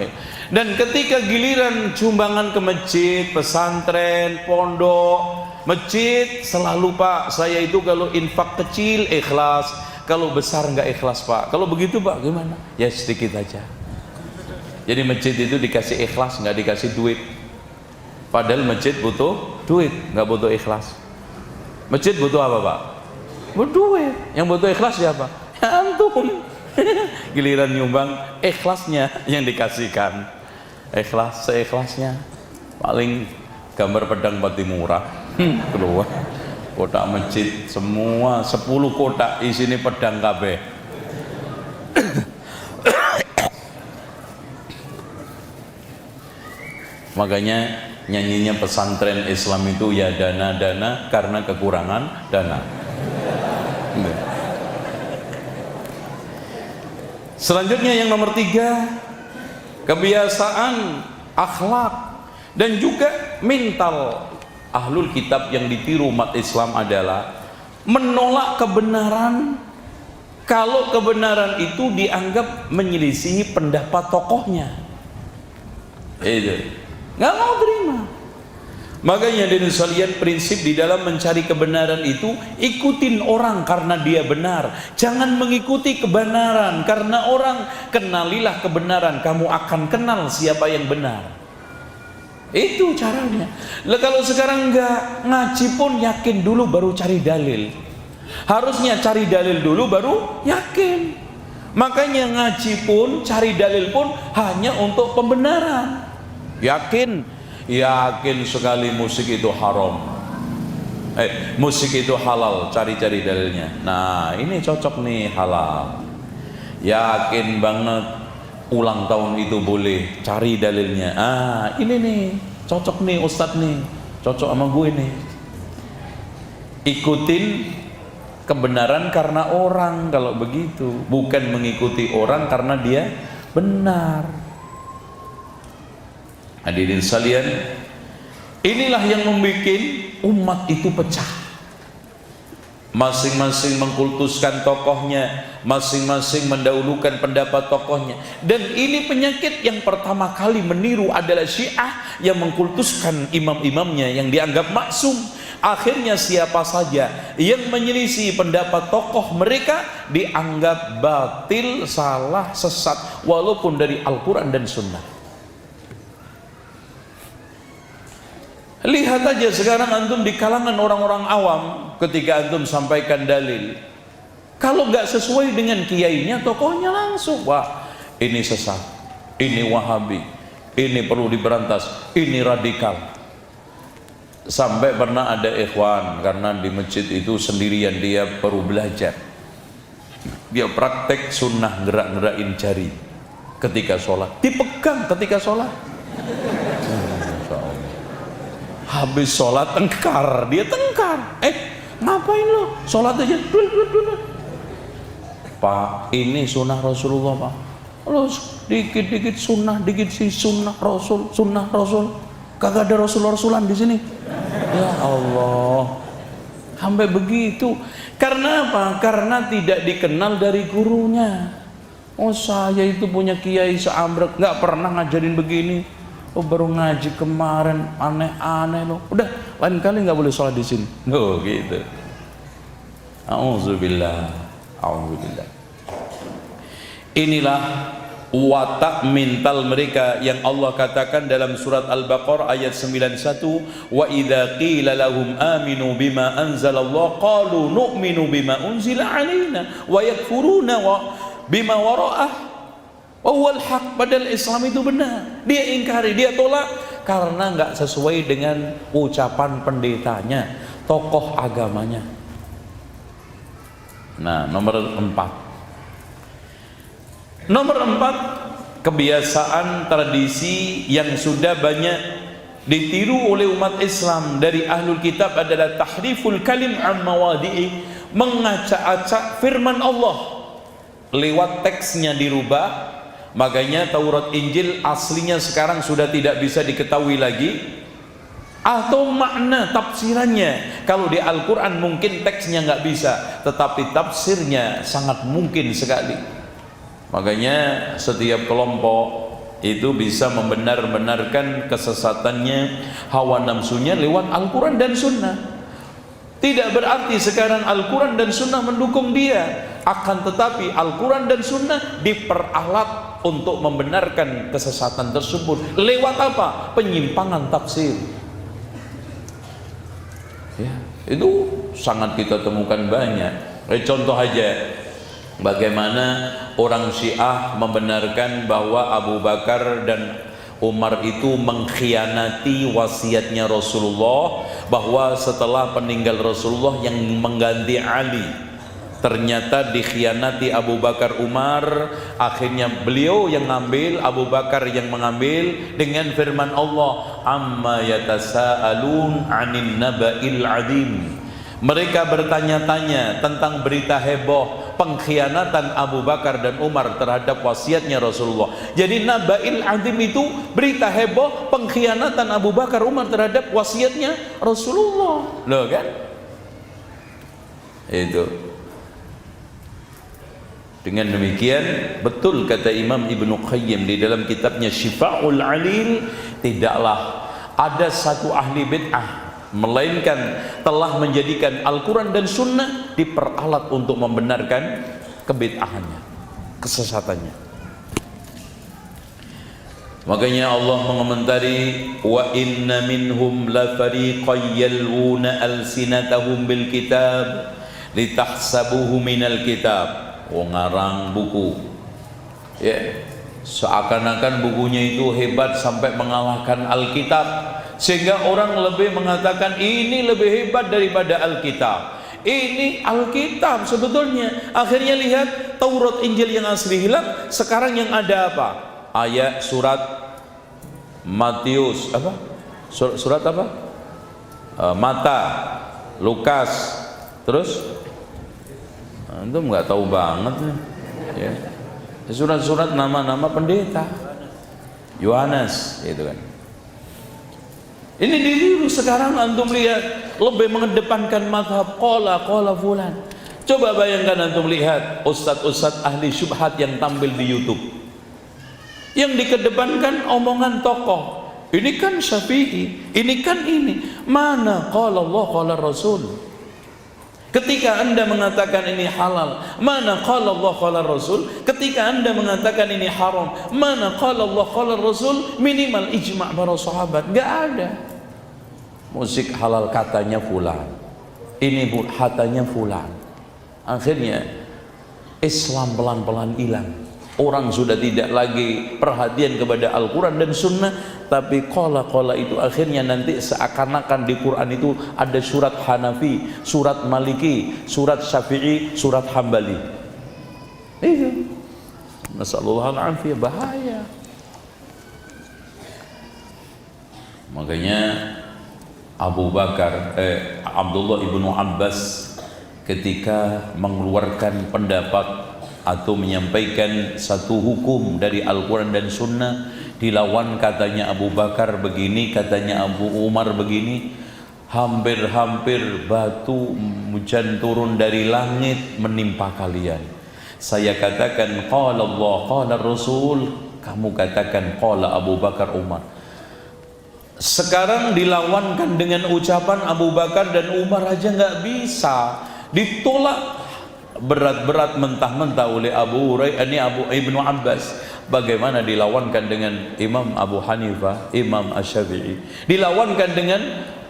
Dan ketika giliran sumbangan ke masjid, pesantren, pondok, masjid selalu Pak, saya itu kalau infak kecil ikhlas, kalau besar nggak ikhlas Pak. Kalau begitu Pak gimana? Ya sedikit aja. Jadi masjid itu dikasih ikhlas, nggak dikasih duit. Padahal masjid butuh duit, nggak butuh ikhlas. Masjid butuh apa Pak? Butuh duit. Yang butuh ikhlas siapa? Ya antum. Giliran nyumbang, ikhlasnya yang dikasihkan. Ikhlas seikhlasnya. Paling gambar pedang pati murah keluar kotak masjid semua 10 kotak isinya pedang kabeh. Makanya nyanyinya pesantren Islam itu ya dana-dana karena kekurangan dana. Selanjutnya yang nomor 3, kebiasaan akhlak dan juga mental ahlul kitab yang ditiru umat Islam adalah menolak kebenaran kalau kebenaran itu dianggap menyelisihi pendapat tokohnya. Itu nggak mau terima. Makanya dari sekalian prinsip di dalam mencari kebenaran itu, ikutin orang karena dia benar, jangan mengikuti kebenaran karena orang. Kenalilah kebenaran, kamu akan kenal siapa yang benar. Itu caranya. Lah kalau sekarang enggak, ngaji pun yakin dulu baru cari dalil. Harusnya cari dalil dulu baru yakin. Makanya ngaji pun, cari dalil pun hanya untuk pembenaran. Yakin sekali musik itu haram, musik itu halal, cari-cari dalilnya. Nah ini cocok nih halal. Yakin banget ulang tahun itu boleh, cari dalilnya. Ini nih cocok nih ustadz nih, cocok sama gue nih. Ikutin kebenaran karena orang kalau begitu, bukan mengikuti orang karena dia benar. Hadirin sekalian, inilah yang membuat umat itu pecah. Masing-masing mengkultuskan tokohnya, masing-masing mendahulukan pendapat tokohnya. Dan ini penyakit yang pertama kali meniru adalah Syiah yang mengkultuskan imam-imamnya yang dianggap maksum. Akhirnya siapa saja yang menyelisih pendapat tokoh mereka dianggap batil, salah, sesat, walaupun dari Al-Quran dan Sunnah. Lihat aja sekarang antum di kalangan orang-orang awam, ketika antum sampaikan dalil, kalau nggak sesuai dengan kiainya, tokohnya langsung, wah ini sesat, ini wahabi, ini perlu diberantas, ini radikal. Sampai pernah ada ikhwan, karena di masjid itu sendirian dia perlu belajar, dia praktek sunnah gerak-gerakin jari ketika sholat, dipegang ketika sholat. Habis sholat tengkar, dia tengkar. Ngapain lo? Sholat aja. Pak, ini sunnah Rasulullah Pak. Lo dikit-dikit sunnah, dikit sih sunnah Rasul, sunnah Rasul. Kagak ada Rasul-Rasulan di sini. Ya Allah, sampai begitu. Karena apa? Karena tidak dikenal dari gurunya. Oh saya itu punya kiai seambrek, nggak pernah ngajarin begini. Oh baru ngaji kemarin, aneh-aneh loh. Udah, lain kali nggak boleh sholat di sini. Oh gitu. Auzubillah, auzubillah. Inilah watak mental mereka yang Allah katakan dalam surat Al-Baqarah ayat 91, wa idza qila lahum aminu bima anzalallah qalu nu'minu bima unzila alaina wa yakfuruna bima wara'ah. Wal haq, padahal Islam itu benar, dia ingkari, dia tolak karena nggak sesuai dengan ucapan pendetanya, tokoh agamanya. Nah, nomor 4, kebiasaan tradisi yang sudah banyak ditiru oleh umat Islam dari ahlul kitab adalah tahriful kalim an mawadi'i, mengacak-acak firman Allah lewat teksnya dirubah. Makanya Taurat Injil aslinya sekarang sudah tidak bisa diketahui lagi, atau makna tafsirannya. Kalau di Al-Quran mungkin teksnya nggak bisa, tetapi tafsirnya sangat mungkin sekali. Makanya setiap kelompok itu bisa membenar-benarkan kesesatannya, hawa nafsunya lewat Al-Quran dan Sunnah. Tidak berarti sekarang Al-Quran dan Sunnah mendukung dia, akan tetapi Al-Quran dan Sunnah diperalat untuk membenarkan kesesatan tersebut. Lewat apa? Penyimpangan tafsir. Ya, itu sangat kita temukan banyak. Contoh aja, bagaimana orang Syiah membenarkan bahwa Abu Bakar dan Umar itu mengkhianati wasiatnya Rasulullah, bahwa setelah peninggal Rasulullah yang mengganti Ali ternyata dikhianati Abu Bakar Umar. Akhirnya beliau yang ngambil, Abu Bakar yang mengambil, dengan firman Allah, amma yatasaalun 'anin naba'il 'adzim. Mereka bertanya-tanya tentang berita heboh pengkhianatan Abu Bakar dan Umar terhadap wasiatnya Rasulullah. Jadi naba'il 'adzim itu berita heboh pengkhianatan Abu Bakar Umar terhadap wasiatnya Rasulullah. Loh kan? Itu. Dengan demikian, betul kata Imam Ibnu Qayyim di dalam kitabnya Syifa'ul Alil, tidaklah ada satu ahli bid'ah melainkan telah menjadikan Al-Quran dan Sunnah diperalat untuk membenarkan kebid'ahannya, kesesatannya. Makanya Allah mengomentari, wa inna minhum la fariqan yalwuna alsinatahum bil kitab litahsabuhu minal kitab. Ngarang buku, ya, seakan-akan bukunya itu hebat sampai mengalahkan Alkitab, sehingga orang lebih mengatakan ini lebih hebat daripada Alkitab. Ini Alkitab sebetulnya. Akhirnya lihat Taurat Injil yang asli hilang, sekarang yang ada apa? Ayat surat Matius, apa? Surat apa? Mata, Lukas, terus antum nggak tahu banget nih, ya. Surat-surat nama-nama pendeta, Yohanes, itu kan. Ini ditiru sekarang. Antum lihat lebih mengedepankan mazhab qala fulan. Coba bayangkan antum lihat ustadz-ustadz ahli syubhat yang tampil di YouTube, yang dikedepankan omongan tokoh. Ini kan Syafi'i, ini kan ini. Mana qala Allah qala Rasul? Ketika Anda mengatakan ini halal, mana qala Allah qala Rasul? Ketika Anda mengatakan ini haram, mana qala Allah qala Rasul? Minimal ijma' para sahabat. Enggak ada. Musik halal katanya fulan, ini hatanya fulan. Akhirnya Islam pelan-pelan hilang. Orang sudah tidak lagi perhatian kepada Al-Quran dan Sunnah, tapi qala itu akhirnya nanti seakan-akan di Quran itu ada surat Hanafi, surat Maliki, surat Syafi'i, surat Hambali. Itu nasallallahu alaihi, bahaya. Makanya Abdullah ibnu Abbas ketika mengeluarkan pendapat atau menyampaikan satu hukum dari Al-Quran dan Sunnah, dilawan katanya Abu Bakar begini, katanya Abu Umar begini, hampir-hampir batu hujan turun dari langit menimpa kalian. Saya katakan qala Allah qala Rasul, kamu katakan qala Abu Bakar Umar. Sekarang dilawankan dengan ucapan Abu Bakar dan Umar aja nggak bisa, ditolak berat-berat mentah-mentah oleh Abu Ibnu Abbas. Bagaimana dilawankan dengan Imam Abu Hanifah, Imam Asy-Syafi'i, dilawankan dengan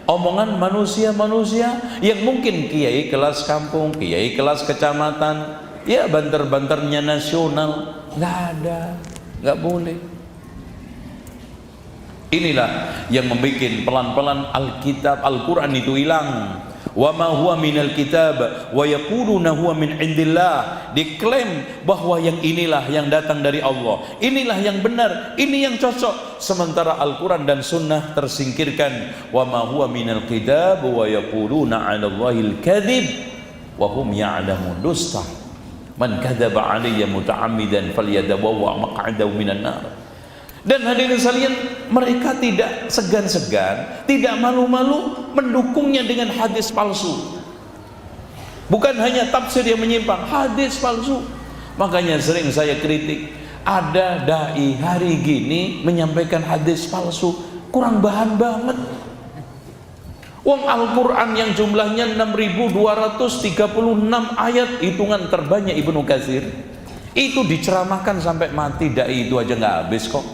omongan manusia-manusia yang mungkin kiai kelas kampung, kiai kelas kecamatan, ya banter-banternya nasional. Nggak ada, nggak boleh. Inilah yang membuat pelan-pelan Alkitab, Al-Quran itu hilang. Wa ma huwa minal kitab wa yaquluna huwa min indillah. Diklaim bahwa yang inilah yang datang dari Allah, inilah yang benar, ini yang cocok. Sementara Al-Quran dan Sunnah tersingkirkan. Wa ma huwa minal kitab wa yaquluna 'ala Allahil kadhib wa hum ya'lamun. Dusta. Man kadzaba 'alayya muta'ammidan falyadabawwa maq'adahu minan nar. Dan hadirin sekalian, mereka tidak segan-segan, tidak malu-malu mendukungnya dengan hadis palsu. Bukan hanya tafsir yang menyimpang, hadis palsu. Makanya sering saya kritik, ada dai hari gini menyampaikan hadis palsu, kurang bahan banget. Wong Al-Quran yang jumlahnya 6.236 ayat, hitungan terbanyak Ibnu Katsir, itu diceramahkan sampai mati dai itu aja nggak habis kok.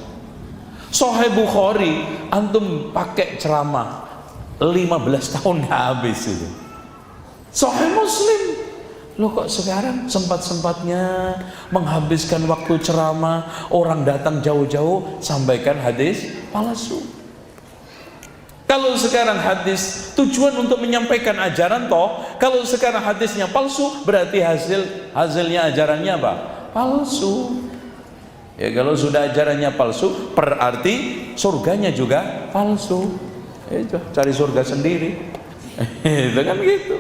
Sahih Bukhari antum pakai ceramah 15 tahun nggak habis itu. Sahih Muslim, lo kok sekarang sempat-sempatnya menghabiskan waktu ceramah, orang datang jauh-jauh sampaikan hadis palsu. Kalau sekarang hadis tujuan untuk menyampaikan ajaran toh, kalau sekarang hadisnya palsu berarti hasilnya ajarannya apa? Palsu. Ya kalau sudah ajarannya palsu berarti surganya juga palsu. Cari surga sendiri. Itu kan gitu.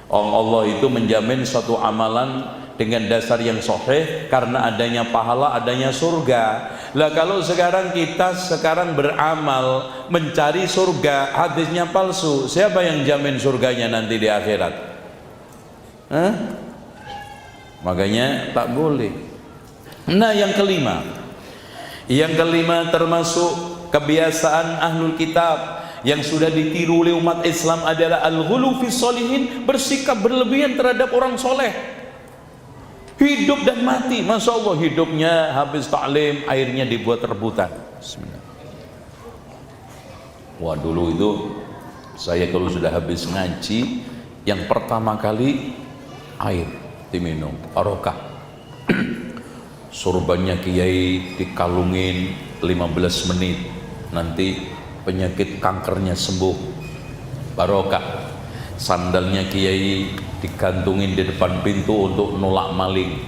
Allah itu menjamin suatu amalan dengan dasar yang sahih karena adanya pahala, adanya surga. Lah kalau sekarang kita beramal mencari surga, hadisnya palsu, siapa yang jamin surganya nanti di akhirat? Makanya tak boleh. Nah yang kelima termasuk kebiasaan ahlul kitab yang sudah ditiru oleh umat Islam adalah al-ghulu fi sholihin, bersikap berlebihan terhadap orang soleh. Hidup dan mati, Masya Allah, hidupnya habis taklim, airnya dibuat rebutan. Bismillah. Wah dulu itu saya kalau sudah habis ngaji, yang pertama kali air diminum, barokah. Surbannya kiai dikalungin 15 menit, nanti penyakit kankernya sembuh, barokah. Sandalnya kiai digantungin di depan pintu untuk nolak maling.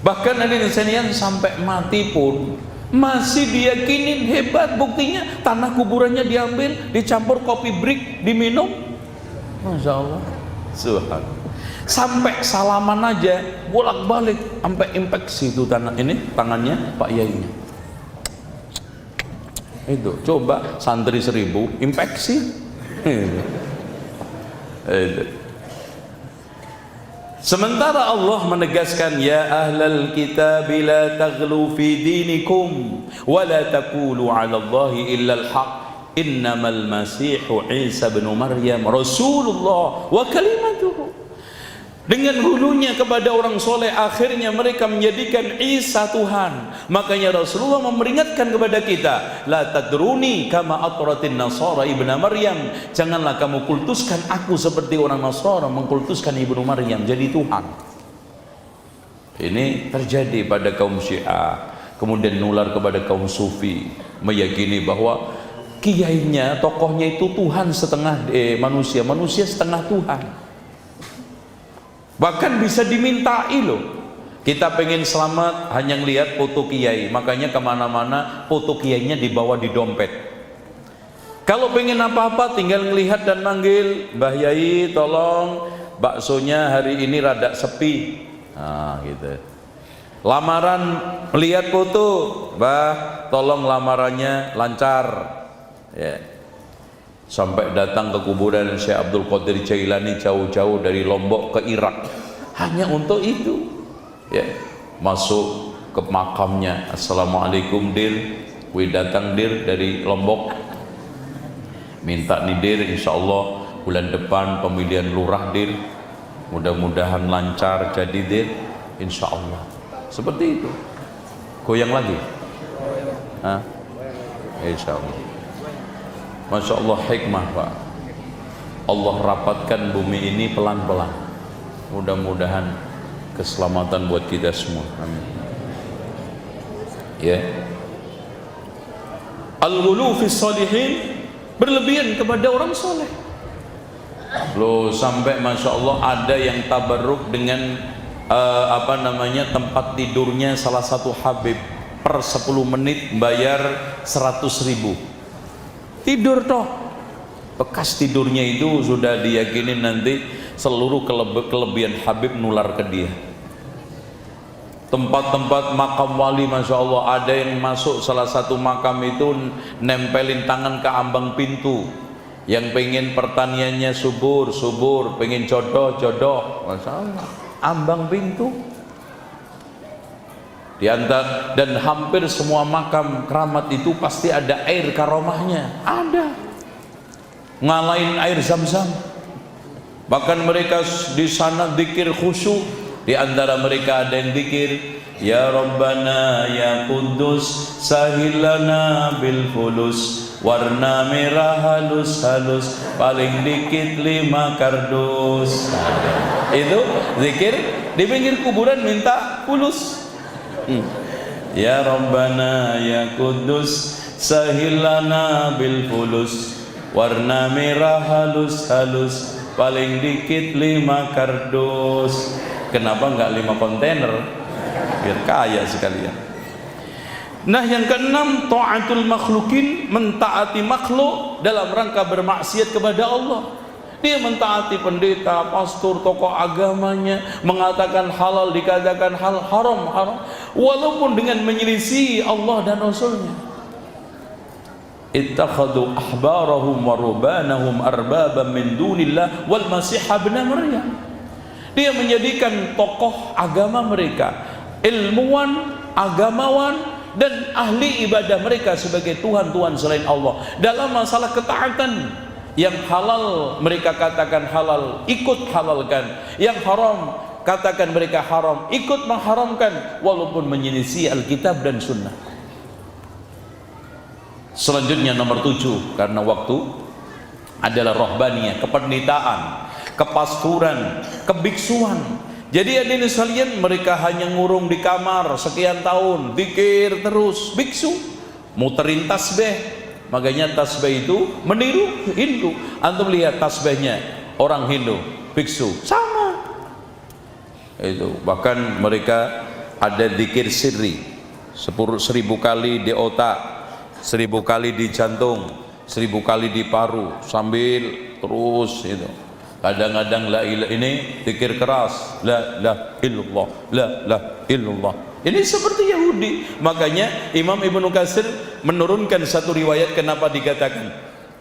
Bahkan ada yang sampai mati pun masih diyakinin hebat. Buktinya tanah kuburannya diambil, dicampur kopi break, diminum. Masya Allah, subhanallah. Sampai salaman aja bolak-balik, sampai infeksi itu tangannya Pak Yainya. Itu coba santri 1000 infeksi. Sementara Allah menegaskan, ya ahlal kitab la taghlu fi dinikum wa la taqulu 'ala Allahi illa al-haq innamal masihu Isa bin Maryam rasulullah wa kalimatuhu. Dengan hulunya kepada orang soleh, akhirnya mereka menjadikan Isa Tuhan. Makanya Rasulullah memperingatkan kepada kita, la tadruni kama atratin nasara ibna Maryam, janganlah kamu kultuskan aku seperti orang Nasara mengkultuskan ibnu Maryam jadi Tuhan. Ini terjadi pada kaum Syiah, kemudian nular kepada kaum Sufi, meyakini bahwa kiainya, tokohnya itu Tuhan setengah manusia, manusia setengah Tuhan. Bahkan bisa dimintai loh. Kita pengen selamat hanya ngelihat foto kiai, makanya kemana-mana foto kiainya dibawa di dompet. Kalau pengen apa-apa tinggal ngelihat dan manggil, Mbah Yai tolong baksonya hari ini rada sepi. Nah gitu. Lamaran melihat foto, Mbah tolong lamarannya lancar. Ya. Sampai datang ke kuburan Syekh Abdul Qadir Jailani jauh-jauh dari Lombok ke Irak hanya untuk itu. Ya, masuk ke makamnya, assalamualaikum dir, we datang dir dari Lombok, minta nih dir, insyaallah bulan depan pemilihan lurah dir, mudah-mudahan lancar jadi dir, insyaallah. Seperti itu. Goyang lagi, insyaallah. Masya Allah, hikmah Pak. Allah rapatkan bumi ini pelan-pelan. Mudah-mudahan keselamatan buat kita semua. Amin. Ya. Al-ghulu fi sholihin, berlebihan kepada orang soleh. Loh sampai Masya Allah ada yang tabarruk dengan tempat tidurnya salah satu habib, per 10 menit bayar 100.000. Tidur toh, bekas tidurnya itu sudah diyakini nanti seluruh kelebihan Habib nular ke dia. Tempat-tempat makam wali, Masya Allah, ada yang masuk salah satu makam itu nempelin tangan ke ambang pintu. Yang pengen pertaniannya subur, pengen jodoh, Masya Allah, ambang pintu. Dan hampir semua makam keramat itu pasti ada air karomahnya, ada, ngalahin air Zam-Zam. Bahkan mereka di sana zikir khusyuk. Di antara mereka ada yang zikir, ya Rabbana ya Quddus sahilana bil fulus, warna merah halus-halus, paling dikit 5 kardus. Itu zikir di pinggir kuburan minta fulus. Ya Rabbana ya Quddus sahilana bil fulus, warna merah halus-halus, paling dikit 5 kardus. Kenapa enggak 5 kontainer? Biar kaya sekalian. Nah, yang keenam, ta'atul makhlukin, mentaati makhluk dalam rangka bermaksiat kepada Allah. Dia mentaati pendeta, pastor, tokoh agamanya, mengatakan halal dikatakan halal, haram haram, walaupun dengan menyelisih Allah dan Rasulnya. Ittakhadhu ahbarahum wa rubanahum arbaban min dunillah wal masih ibn Maryam. Dia menjadikan tokoh agama mereka, ilmuwan, agamawan, dan ahli ibadah mereka sebagai Tuhan-Tuhan selain Allah. Dalam masalah ketaatan, yang halal mereka katakan halal, ikut halalkan. Yang haram katakan mereka haram, ikut mengharamkan, walaupun menyelisih Alkitab dan Sunnah. Selanjutnya nomor 7, karena waktu, adalah rohbaniyah, kependetaan, kepasturan, kebiksuan. Jadi hadirin sekalian, mereka hanya ngurung di kamar sekian tahun, zikir terus, biksu, muterin tasbih. Makanya tasbih itu meniru Hindu. Antum lihat tasbihnya orang Hindu, biksu, sama. Itu bahkan mereka ada zikir sirri 1000 kali di otak, 1000 kali di jantung, 1000 kali di paru, sambil terus itu. Kadang-kadang la ilaha, ini zikir keras, la ilaha illallah, la ilaha illallah. Ini seperti Yahudi. Makanya Imam Ibnu Katsir menurunkan satu riwayat kenapa dikatakan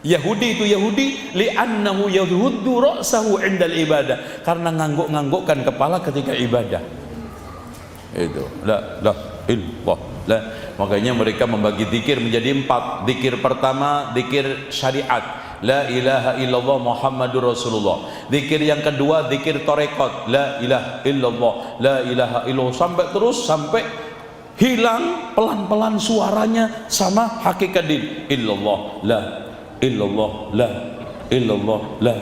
Yahudi itu Yahudi, li'annahu yahuddu ra'sahu 'indal ibadah, karena ngangguk-nganggukkan kepala ketika ibadah. Itu la ilaha illallah. Makanya mereka membagi zikir menjadi 4. Zikir pertama zikir syariat, la ilaha illallah Muhammadur Rasulullah. Zikir yang kedua zikir tarekat, la ilaha illallah, la ilaha illallah, sampai terus sampai hilang pelan-pelan suaranya sama hakikat din. Illallah, la illallah, la illallah, la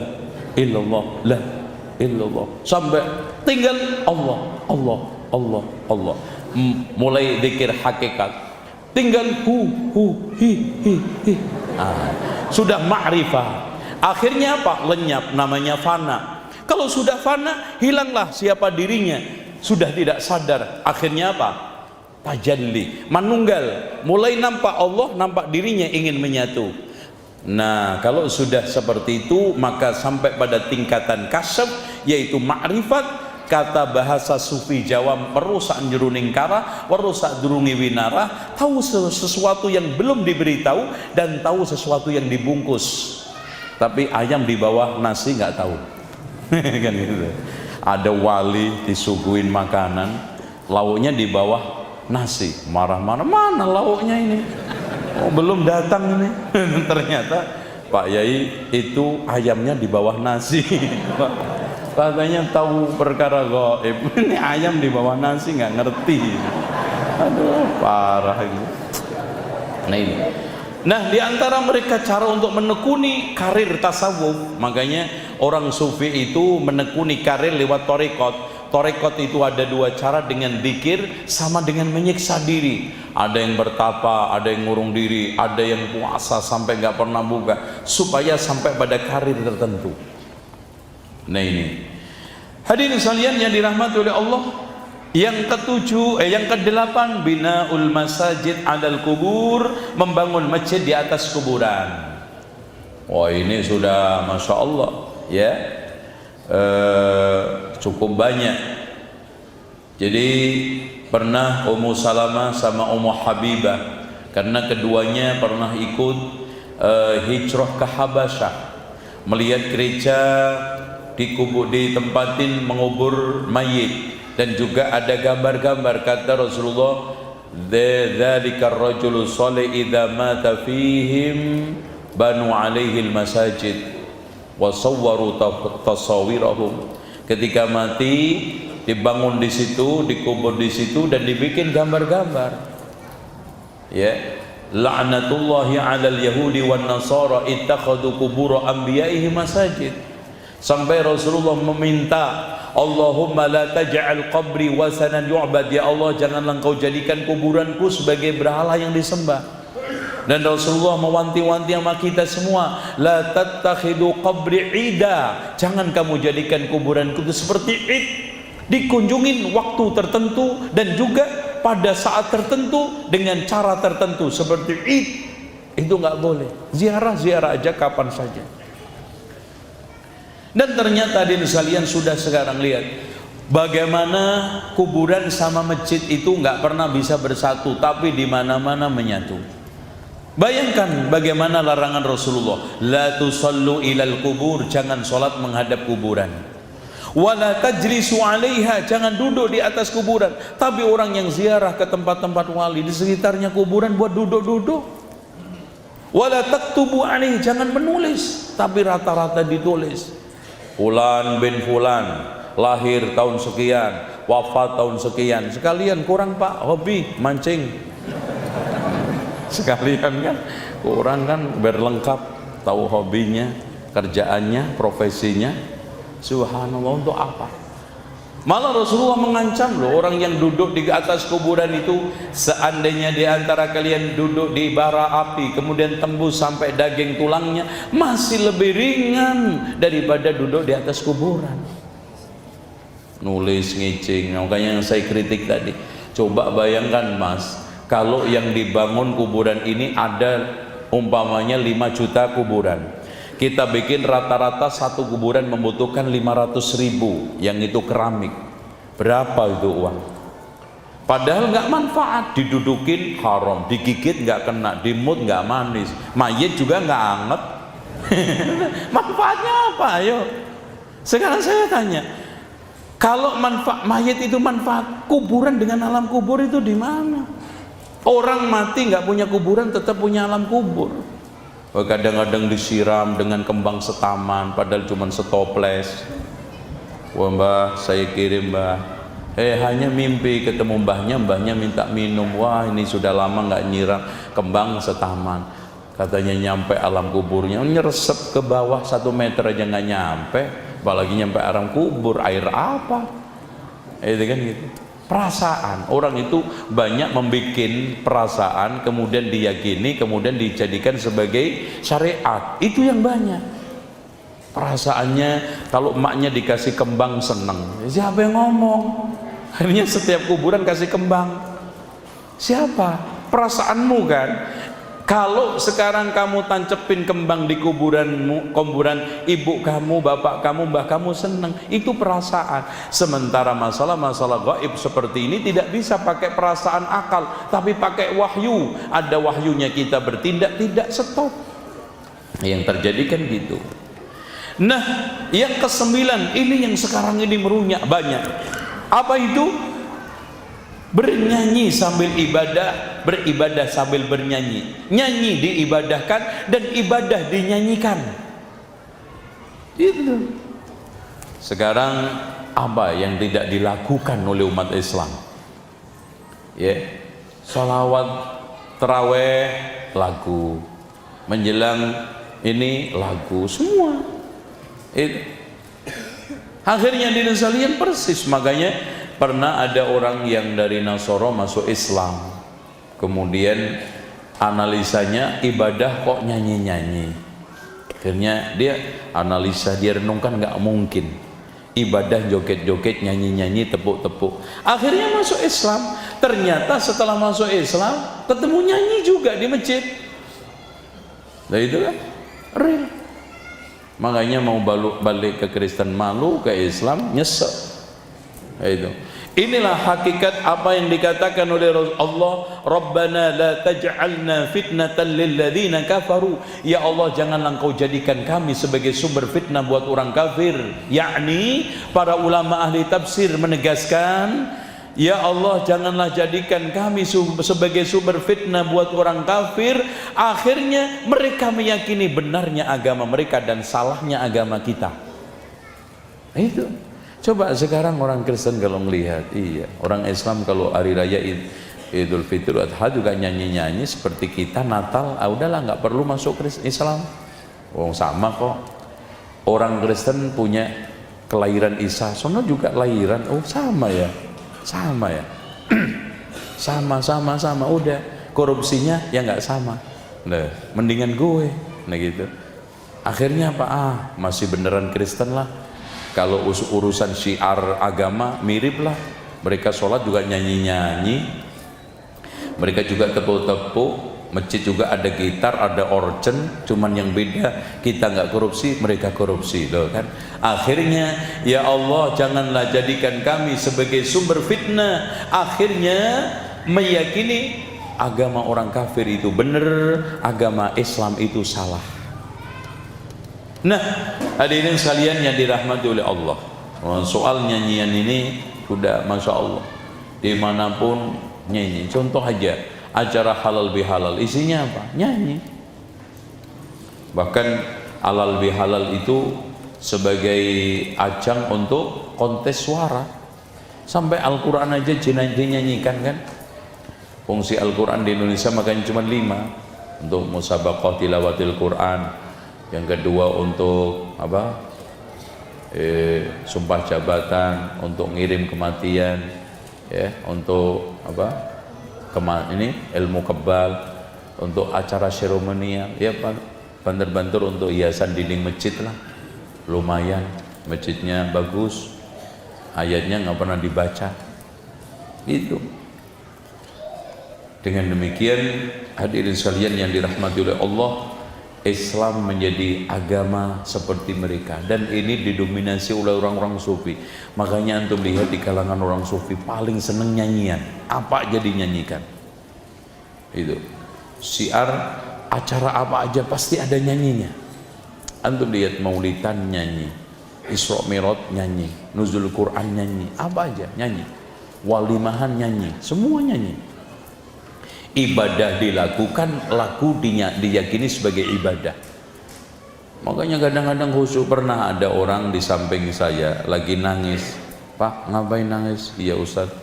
illallah, la illallah, sampai tinggal Allah, Allah, Allah, Allah. Mulai zikir hakikat, tinggal hu hi. Sudah ma'rifah. Akhirnya apa? Lenyap, namanya fana. Kalau sudah fana, hilanglah siapa dirinya, sudah tidak sadar. Akhirnya apa? Tajalli, manunggal. Mulai nampak Allah, nampak dirinya ingin menyatu. Nah, kalau sudah seperti itu, maka sampai pada tingkatan kasyaf, yaitu ma'rifat. Kata bahasa sufi Jawa, perusak jeruning kara, perusak durungi winara, tahu sesuatu yang belum diberitahu dan tahu sesuatu yang dibungkus. Tapi ayam di bawah nasi nggak tahu. Kan gitu. Ada wali disuguhin makanan, lauknya di bawah nasi, marah-marah, mana lauknya ini? Oh, belum datang ini. Ternyata Pak Yai itu ayamnya di bawah nasi. Katanya tahu perkara gaib. Ini ayam di bawah nasi nggak ngerti. Aduh, parah ini. Nah ini. Nah, di antara mereka cara untuk menekuni karir tasawuf, makanya orang sufi itu menekuni karir lewat tarekat. Tarekat itu ada 2 cara, dengan zikir sama dengan menyiksa diri. Ada yang bertapa, ada yang ngurung diri, ada yang puasa sampai nggak pernah buka, supaya sampai pada karir tertentu. Nah ini hadirin sekalian yang dirahmati oleh Allah, yang ke-8 binaul masajid 'alal kubur, membangun masjid di atas kuburan. Wah, ini sudah masya Allah ya, cukup banyak. Jadi pernah Ummu Salamah sama Ummu Habibah, karena keduanya pernah ikut hijrah ke Habasyah, melihat gereja ditempatin mengubur mayit, dan juga ada gambar-gambar. Kata Rasulullah, dzalika ar-rajulu shalih idza mata fihim banu alaihi al-masajid wa sawwaru tasawirahum. Ketika mati dibangun di situ, dikubur di situ dan dibikin gambar-gambar. Ya, la'natullahi 'alal yahudi wan nasara ittakhadhu qubur anbiya'ihim masajid. Sampai Rasulullah meminta, Allahumma la taj'al qabri wasanan yu'bad, ya Allah janganlah engkau jadikan kuburanku sebagai berhala yang disembah. Dan Rasulullah mewanti-wanti sama kita semua, la tattakhidu qabri ida, jangan kamu jadikan kuburanku itu seperti id, dikunjungin waktu tertentu dan juga pada saat tertentu dengan cara tertentu seperti id. Itu nggak boleh. Ziarah-ziarah aja kapan saja. Dan ternyata hadirin sekalian sudah sekarang lihat bagaimana kuburan sama masjid itu nggak pernah bisa bersatu, tapi di mana-mana menyatu. Bayangkan bagaimana larangan Rasulullah, la tusallu ilal kubur, jangan sholat menghadap kuburan. Wala tajlisu 'alaiha, jangan duduk di atas kuburan. Tapi orang yang ziarah ke tempat-tempat wali di sekitarnya kuburan buat duduk-duduk. Wala taktubu 'alaihi, jangan menulis, tapi rata-rata ditulis. Fulan bin Fulan lahir tahun sekian, wafat tahun sekian. Sekalian kurang Pak, hobi mancing. Sekalian kan kurang kan, berlengkap, tahu hobinya, kerjaannya, profesinya. Subhanallah, untuk apa? Malah Rasulullah mengancam loh, orang yang duduk di atas kuburan itu, seandainya di antara kalian duduk di bara api kemudian tembus sampai daging tulangnya, masih lebih ringan daripada duduk di atas kuburan. Nulis ngicing, makanya yang saya kritik tadi. Coba bayangkan Mas, kalau yang dibangun kuburan ini ada umpamanya 5 juta kuburan, kita bikin rata-rata satu kuburan membutuhkan 500.000, yang itu keramik. Berapa itu uang? Padahal nggak manfaat, didudukin haram, digigit nggak kena, dimut nggak manis, mayit juga nggak anget. Manfaatnya apa? Ayo. Sekarang saya tanya, kalau manfaat mayit itu manfaat, kuburan dengan alam kubur itu di mana? Orang mati nggak punya kuburan tetap punya alam kubur. Kadang-kadang disiram dengan kembang setaman padahal cuma setoples. Wah Mbah, saya kirim Mbah, hanya mimpi ketemu mbahnya minta minum. Wah ini sudah lama nggak nyiram, kembang setaman. Katanya nyampe alam kuburnya, nyeresep ke bawah 1 meter aja nggak nyampe, apalagi nyampe alam kubur, air apa? Itu kan gitu. Perasaan, orang itu banyak membuat perasaan kemudian diyakini, kemudian dijadikan sebagai syariat. Itu yang banyak. Perasaannya, kalau emaknya dikasih kembang seneng, siapa yang ngomong? Akhirnya setiap kuburan kasih kembang. Siapa? Perasaanmu kan? Kalau sekarang kamu tancepin kembang di kuburanmu, kuburan ibu kamu, bapak kamu, mbah kamu senang, itu perasaan. Sementara masalah-masalah gaib seperti ini tidak bisa pakai perasaan akal, tapi pakai wahyu. Ada wahyunya kita bertindak, tidak stop. Yang terjadi kan gitu. Nah, yang ke-9 ini yang sekarang ini merunyah banyak. Apa itu? Bernyanyi sambil ibadah, beribadah sambil bernyanyi. Nyanyi diibadahkan dan ibadah dinyanyikan. Itu. Sekarang apa yang tidak dilakukan oleh umat Islam? Ya, salawat taraweh lagu, menjelang ini lagu semua. Itu. Akhirnya di sekalian persis, makanya pernah ada orang yang dari Nasoro masuk Islam, kemudian analisanya ibadah kok nyanyi-nyanyi. Akhirnya dia analisa, dia renungkan nggak mungkin ibadah joget-joget, nyanyi-nyanyi, tepuk-tepuk. Akhirnya masuk Islam. Ternyata setelah masuk Islam ketemu nyanyi juga di masjid. Nah itu kan real. Makanya mau balik ke Kristen malu, ke Islam nyesek. Itu. Inilah hakikat apa yang dikatakan oleh Allah, Rabbana la taj'alna fitnatan lil ladzina kafaru. Ya Allah, janganlah Engkau jadikan kami sebagai sumber fitnah buat orang kafir. Yakni para ulama ahli tafsir menegaskan, ya Allah, janganlah jadikan kami sebagai sumber fitnah buat orang kafir. Akhirnya mereka meyakini benarnya agama mereka dan salahnya agama kita. Itu. Coba sekarang orang Kristen kalau melihat, iya, orang Islam kalau hari raya Idul Fitri Adha juga nyanyi-nyanyi seperti kita Natal, udahlah nggak perlu masuk Islam. Oh, sama kok. Orang Kristen punya kelahiran Isa, sono juga lahiran, oh sama ya. Sama ya. sama udah, korupsinya ya nggak sama. Nah, mendingan gue. Nah gitu. Akhirnya apa? Masih beneran Kristen lah. Kalau urusan syiar agama mirip lah. Mereka sholat juga nyanyi-nyanyi, mereka juga tepuk-tepuk, masjid juga ada gitar, ada organ, cuman yang beda kita nggak korupsi, mereka korupsi, loh kan. Akhirnya ya Allah, janganlah jadikan kami sebagai sumber fitnah. Akhirnya meyakini agama orang kafir itu benar, agama Islam itu salah. Nah, hadirin sekalian yang dirahmati oleh Allah, soal nyanyian ini udah masya Allah, dimanapun nyanyi. Contoh aja acara halal bihalal, isinya apa? Nyanyi. Bahkan halal bihalal itu sebagai ajang untuk kontes suara. Sampai Al-Quran aja dinyanyikan kan. Fungsi Al-Quran di Indonesia makanya cuma 5, untuk musabaqah tilawatil Quran. Yang kedua untuk apa? Sumpah jabatan, untuk ngirim kematian, ya, untuk apa? Ini ilmu kebal, untuk acara seremonial, ya, banter-banter untuk hiasan dinding masjid lah. Lumayan, masjidnya bagus, ayatnya nggak pernah dibaca. Itu. Dengan demikian, hadirin sekalian yang dirahmati oleh Allah, Islam menjadi agama seperti mereka, dan ini didominasi oleh orang-orang sufi. Makanya antum lihat di kalangan orang sufi paling seneng nyanyian, apa aja dinyanyikan. Itu syiar acara apa aja pasti ada nyanyinya. Antum lihat maulidan nyanyi, Isra Mi'raj nyanyi, nuzul Quran nyanyi, apa aja nyanyi, walimahan nyanyi, semua nyanyi. Ibadah dilakukan, laku diyakini sebagai ibadah. Makanya kadang-kadang khusyuk. Pernah ada orang di samping saya lagi nangis. Pak, ngapain nangis? Iya Ustadz,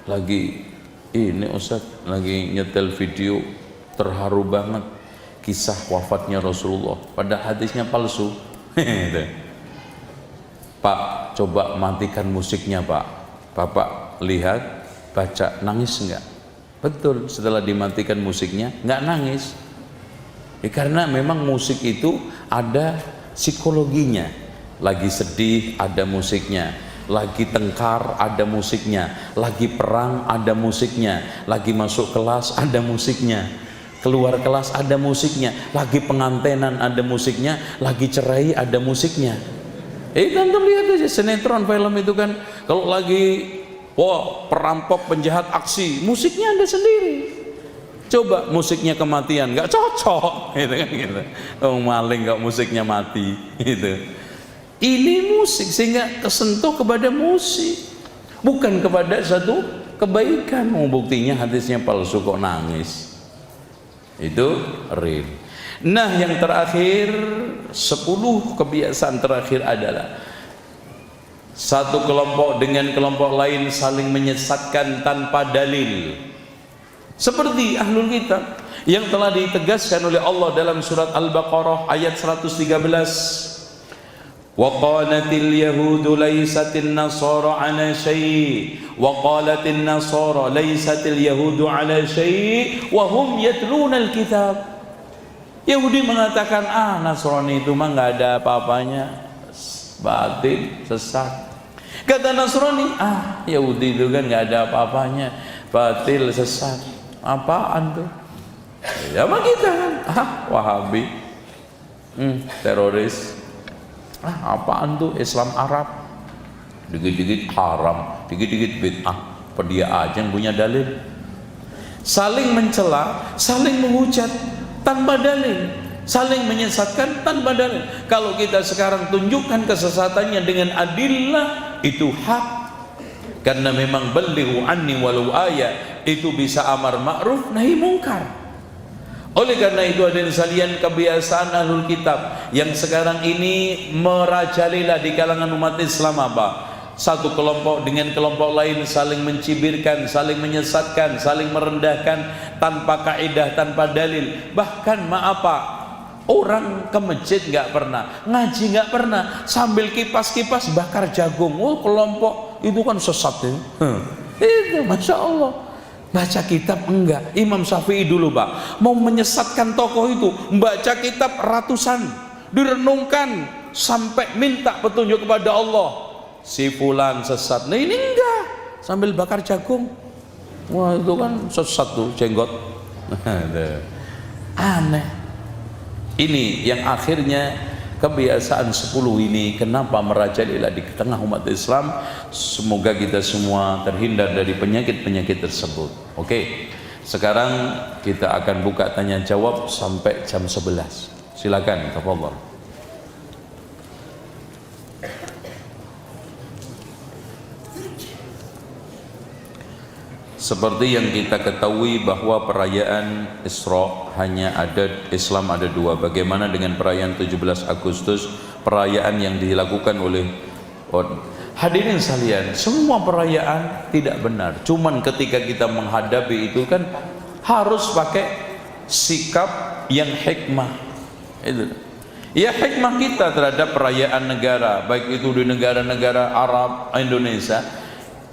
lagi ini Ustadz, lagi nyetel video, terharu banget kisah wafatnya Rasulullah, padahal hadisnya palsu. Pak, coba matikan musiknya Pak. Bapak lihat, baca, nangis enggak? Betul, setelah dimatikan musiknya nggak nangis. Karena memang musik itu ada psikologinya. Lagi sedih ada musiknya, lagi tengkar ada musiknya, lagi perang ada musiknya, lagi masuk kelas ada musiknya, keluar kelas ada musiknya, lagi pengantenan ada musiknya, lagi cerai ada musiknya. Antum lihat aja sinetron, film itu kan, kalau lagi perampok, penjahat, aksi, musiknya ada sendiri. Coba musiknya kematian, nggak cocok, gitu kan gitu. Oh, maling nggak musiknya mati, gitu. Ini musik sehingga kesentuh kepada musik, bukan kepada satu kebaikan. Buktinya hadisnya palsu kok nangis. Itu real. Nah, yang terakhir, 10 kebiasaan terakhir adalah satu kelompok dengan kelompok lain saling menyesatkan tanpa dalil, seperti ahlul kitab yang telah ditegaskan oleh Allah dalam surat Al-Baqarah ayat 113. Wa qalatil yahudu laysatin nasara ala syai' wa qalatin nasara laysatil yahudu ala syai' wa hum yatluna al-kitab. Yahudi mengatakan, Nasrani itu mah nggak ada apa-apanya, batin, sesat. Kata Nasrani, Yahudi itu kan nggak ada apa-apanya, batil, sesat. Apaan tuh? Ya sama kita kan, Wahabi, teroris. Apaan tuh? Islam Arab, dikit-dikit haram, dikit-dikit bid'ah, apa dia aja yang punya dalil. Saling mencela, saling menghujat tanpa dalil, saling menyesatkan tanpa dalil. Kalau kita sekarang tunjukkan kesesatannya dengan adillah, itu hak. Karena memang balighu anni walau ayat, itu bisa amar ma'ruf nahi mungkar. Oleh karena itu hadirin sekalian, kebiasaan ahlul kitab yang sekarang ini merajalela di kalangan umat Islam apa? Satu kelompok dengan kelompok lain saling mencibirkan, saling menyesatkan, saling merendahkan tanpa kaidah, tanpa dalil. Bahkan maaf Pak, orang ke masjid nggak pernah, ngaji nggak pernah, sambil kipas-kipas bakar jagung. Oh, kelompok itu kan sesat ya. Itu Masya Allah. Baca kitab enggak. Imam Syafi'i dulu Pak, mau menyesatkan tokoh itu, baca kitab ratusan, direnungkan sampai minta petunjuk kepada Allah. Si fulan sesat, nah ini enggak, sambil bakar jagung. Wah itu kan sesat tuh, jenggot. Aneh. Ini yang akhirnya kebiasaan 10 ini kenapa merajalela di tengah umat Islam. Semoga kita semua terhindar dari penyakit-penyakit tersebut. Oke, sekarang kita akan buka tanya jawab sampai jam 11. Silakan, tafadhol. Seperti yang kita ketahui bahwa perayaan Isra hanya ada Islam ada dua. Bagaimana dengan perayaan 17 Agustus, perayaan yang dilakukan oleh hadirin sekalian, semua perayaan tidak benar. Cuman ketika kita menghadapi itu kan harus pakai sikap yang hikmah. Itu. Ya hikmah kita terhadap perayaan negara, baik itu di negara-negara Arab, Indonesia,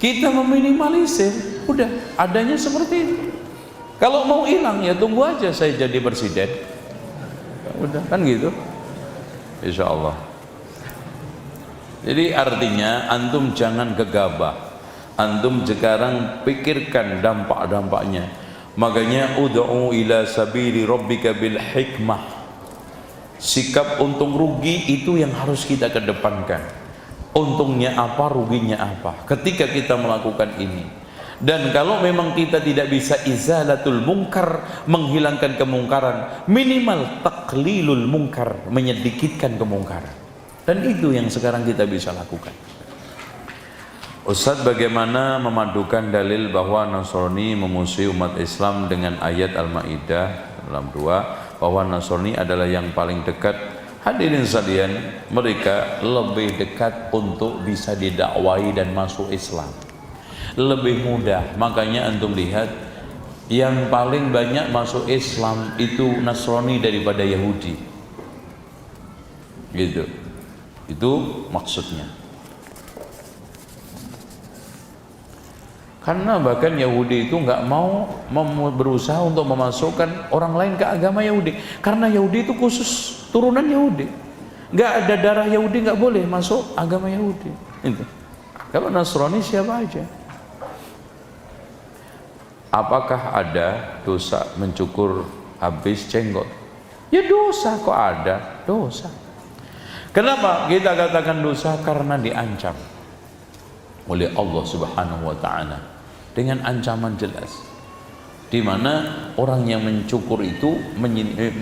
kita meminimalisir, udah adanya seperti itu. Kalau mau hilang ya tunggu aja saya jadi presiden, udah kan gitu, insya Allah. Jadi artinya antum jangan gegabah, antum sekarang pikirkan dampak-dampaknya. Makanya ud'u ila sabili rabbika bil hikmah. Sikap untung rugi itu yang harus kita kedepankan. Untungnya apa, ruginya apa ketika kita melakukan ini. Dan kalau memang kita tidak bisa izalatul munkar, menghilangkan kemungkaran, minimal taqlilul munkar, menyedikitkan kemungkaran. Dan itu yang sekarang kita bisa lakukan. Ustaz, bagaimana memadukan dalil bahwa Nasrani memusuhi umat Islam dengan ayat Al-Maidah 62 bahwa Nasrani adalah yang paling dekat? Hadirin sekalian, mereka lebih dekat untuk bisa didakwai dan masuk Islam, lebih mudah. Makanya antum lihat yang paling banyak masuk Islam itu Nasrani daripada Yahudi, gitu. Itu maksudnya. Karena bahkan Yahudi itu nggak mau berusaha untuk memasukkan orang lain ke agama Yahudi, karena Yahudi itu khusus turunan Yahudi, nggak ada darah Yahudi nggak boleh masuk agama Yahudi. Itu. Kalau Nasrani siapa aja. Apakah ada dosa mencukur habis jenggot? Ya dosa, kok ada dosa. Kenapa kita katakan dosa? Karena diancam oleh Allah Subhanahu wa Ta'ala dengan ancaman jelas, di mana orang yang mencukur itu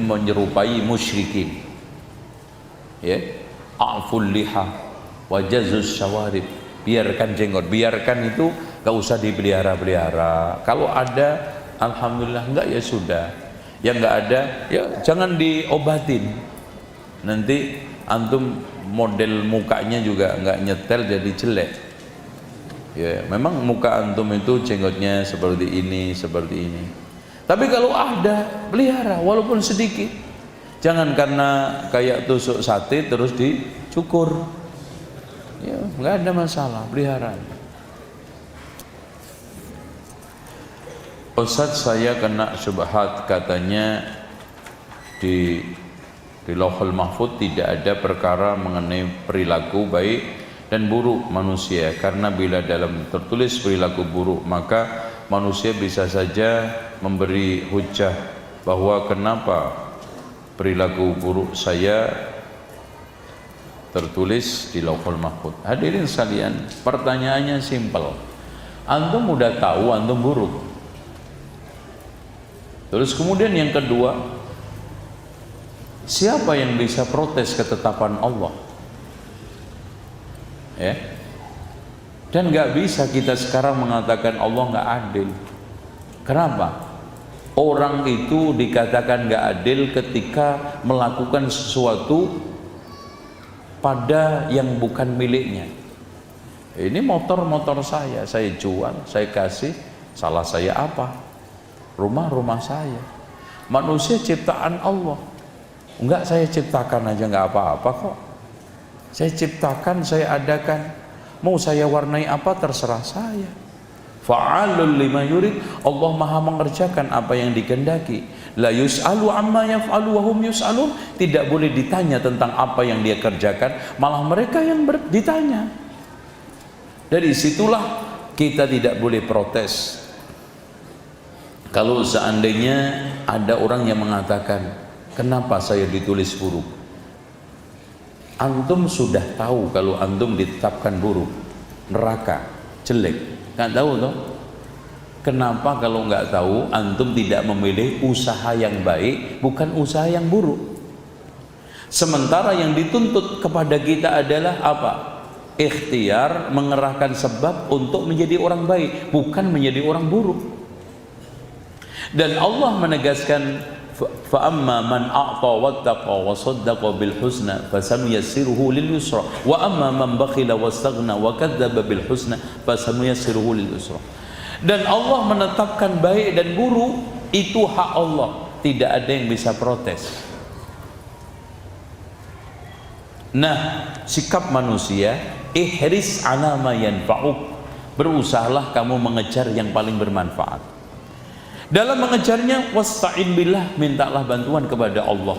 menyerupai musyrikin. Ya, a'ful liha wa jazus syawarib, biarkan jenggot, biarkan itu gak usah dipelihara-pelihara. Kalau ada alhamdulillah, enggak ya sudah. Yang enggak ada ya jangan diobatin. Nanti antum model mukanya juga enggak nyetel jadi jelek. Ya, memang muka antum itu jenggotnya seperti ini, seperti ini. Tapi kalau ada, pelihara walaupun sedikit. Jangan karena kayak tusuk sate terus dicukur. Ya, nggak ada masalah, pelihara. Ustaz, saya kena syubhat, katanya di Lauhul Mahfuz tidak ada perkara mengenai perilaku baik dan buruk manusia, karena bila dalam tertulis perilaku buruk maka manusia bisa saja memberi hujah bahwa kenapa perilaku buruk saya tertulis di Lauhul Mahfuz. Hadirin sekalian, pertanyaannya simpel. Antum udah tahu antum buruk. Terus kemudian yang kedua, siapa yang bisa protes ketetapan Allah? Ya. Dan nggak bisa kita sekarang mengatakan Allah nggak adil. Kenapa? Orang itu dikatakan nggak adil ketika melakukan sesuatu pada yang bukan miliknya. Ini motor saya jual, saya kasih, salah saya apa? Rumah saya. Manusia ciptaan Allah. Enggak saya ciptakan aja nggak apa-apa kok. Saya ciptakan, saya adakan. Mau saya warnai apa terserah saya. Fa'alul lima yurid. Allah maha mengerjakan apa yang dikehendaki. La yus'alu amma yaf'alu wa hum yus'alun. Tidak boleh ditanya tentang apa yang dia kerjakan, malah mereka yang ditanya. Dari situlah kita tidak boleh protes. Kalau seandainya ada orang yang mengatakan, kenapa saya ditulis buruk? Antum sudah tahu kalau antum ditetapkan buruk, neraka, jelek. Nggak tahu toh? Kenapa kalau nggak tahu antum tidak memilih usaha yang baik, bukan usaha yang buruk? Sementara yang dituntut kepada kita adalah apa? Ikhtiar, mengerahkan sebab untuk menjadi orang baik, bukan menjadi orang buruk. Dan Allah menegaskan, fa amma man a'ta wattaqa wa saddaqa bil husna fasanuyassiruhu lil yusra wa amma man bakhila wastaghna wa kadzdzaba bil husna fasanuyassiruhu lil yusra. Dan Allah menetapkan baik dan buruk itu hak Allah, tidak ada yang bisa protes. Nah, sikap manusia, ihris ala ma yanfa'uk, berusahalah kamu mengejar yang paling bermanfaat. Dalam mengejarnya, wasta'in billah, mintalah bantuan kepada Allah.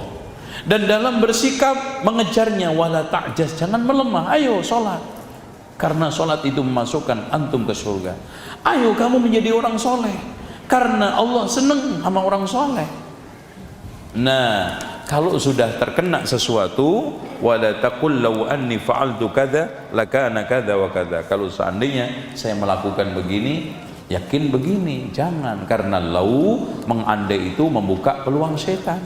Dan dalam bersikap mengejarnya, wala ta'jaz, jangan melemah. Ayo sholat, karena sholat itu memasukkan antum ke surga. Ayo kamu menjadi orang soleh, karena Allah senang sama orang soleh. Nah, kalau sudah terkena sesuatu, wala taqul law anni fa'altu kadza lakana kadza wa kadza. Kalau seandainya saya melakukan begini, yakin begini, jangan, karena lau mengandai itu membuka peluang setan.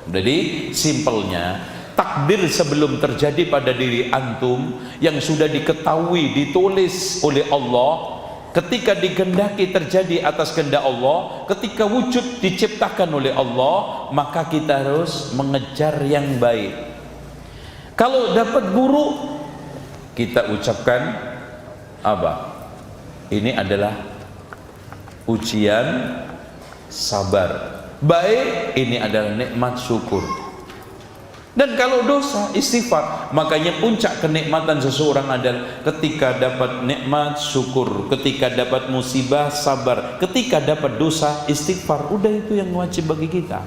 Jadi simpelnya, takdir sebelum terjadi pada diri antum yang sudah diketahui, ditulis oleh Allah, ketika dikehendaki terjadi atas kehendak Allah, ketika wujud diciptakan oleh Allah, maka kita harus mengejar yang baik. Kalau dapat buruk, kita ucapkan apa? Ini adalah ujian, sabar. Baik, ini adalah nikmat syukur. Dan kalau dosa, istighfar. Makanya puncak kenikmatan seseorang adalah ketika dapat nikmat, syukur. Ketika dapat musibah, sabar. Ketika dapat dosa, istighfar. Udah, itu yang wajib bagi kita.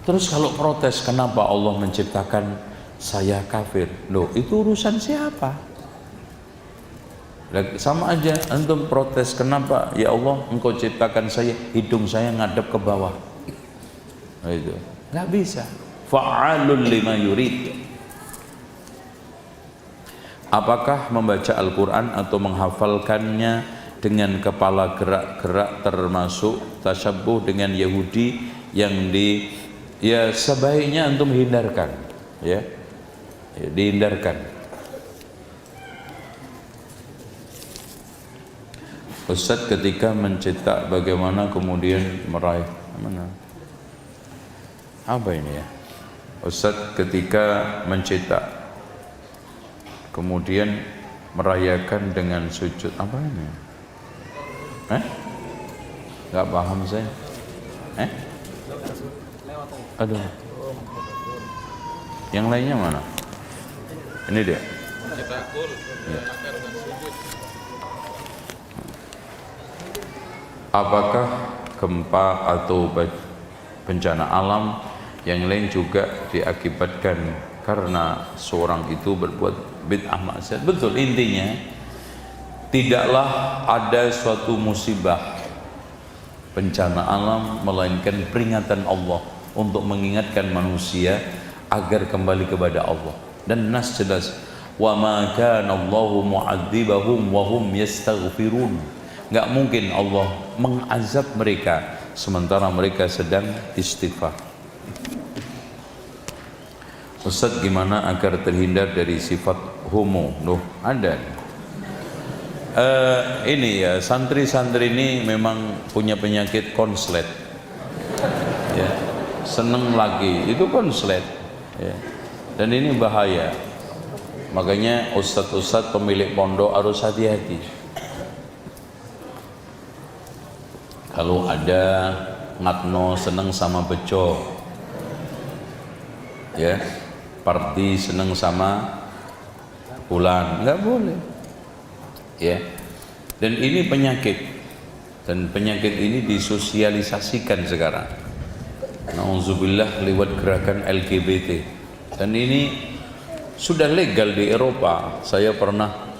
Terus kalau protes, kenapa Allah menciptakan saya kafir? Loh, itu urusan siapa? Sama aja antum protes, kenapa ya Allah engkau ciptakan saya hidung saya ngadep ke bawah? Nah, itu nggak bisa. Fa'alul lima yurid. Apakah membaca Al-Quran atau menghafalkannya dengan kepala gerak-gerak termasuk tasyabbuh dengan Yahudi yang ya sebaiknya antum hindarkan, ya dihindarkan. Ustaz ketika mencetak bagaimana kemudian meraih mana? Apa ini ya? Ustaz ketika mencetak kemudian merayakan dengan sujud, apa ini? Gak paham saya. Aduh. Yang lainnya mana? Ini dia. Ya. Apakah gempa atau bencana alam yang lain juga diakibatkan karena seorang itu berbuat bid'ah maksiat? Betul, intinya tidaklah ada suatu musibah bencana alam melainkan peringatan Allah untuk mengingatkan manusia agar kembali kepada Allah. Dan nas jelas, wa ma kana Allahu mu'adzibahum wa hum yastaghfirun. Enggak mungkin Allah mengazab mereka sementara mereka sedang istighfar. Ustaz, gimana agar terhindar dari sifat homo? Loh, ada. Ini ya, santri-santri ini memang punya penyakit konslet. Ya, seneng lagi, itu konslet. Ya. Dan ini bahaya. Makanya ustadz-ustadz pemilik pondok harus hati-hati. Kalau ada ngatno seneng sama beco, ya, party seneng sama bulan, nggak boleh, ya. Dan ini penyakit, dan penyakit ini disosialisasikan sekarang. Nauzubillah lewat gerakan LGBT, dan ini sudah legal di Eropa. Saya pernah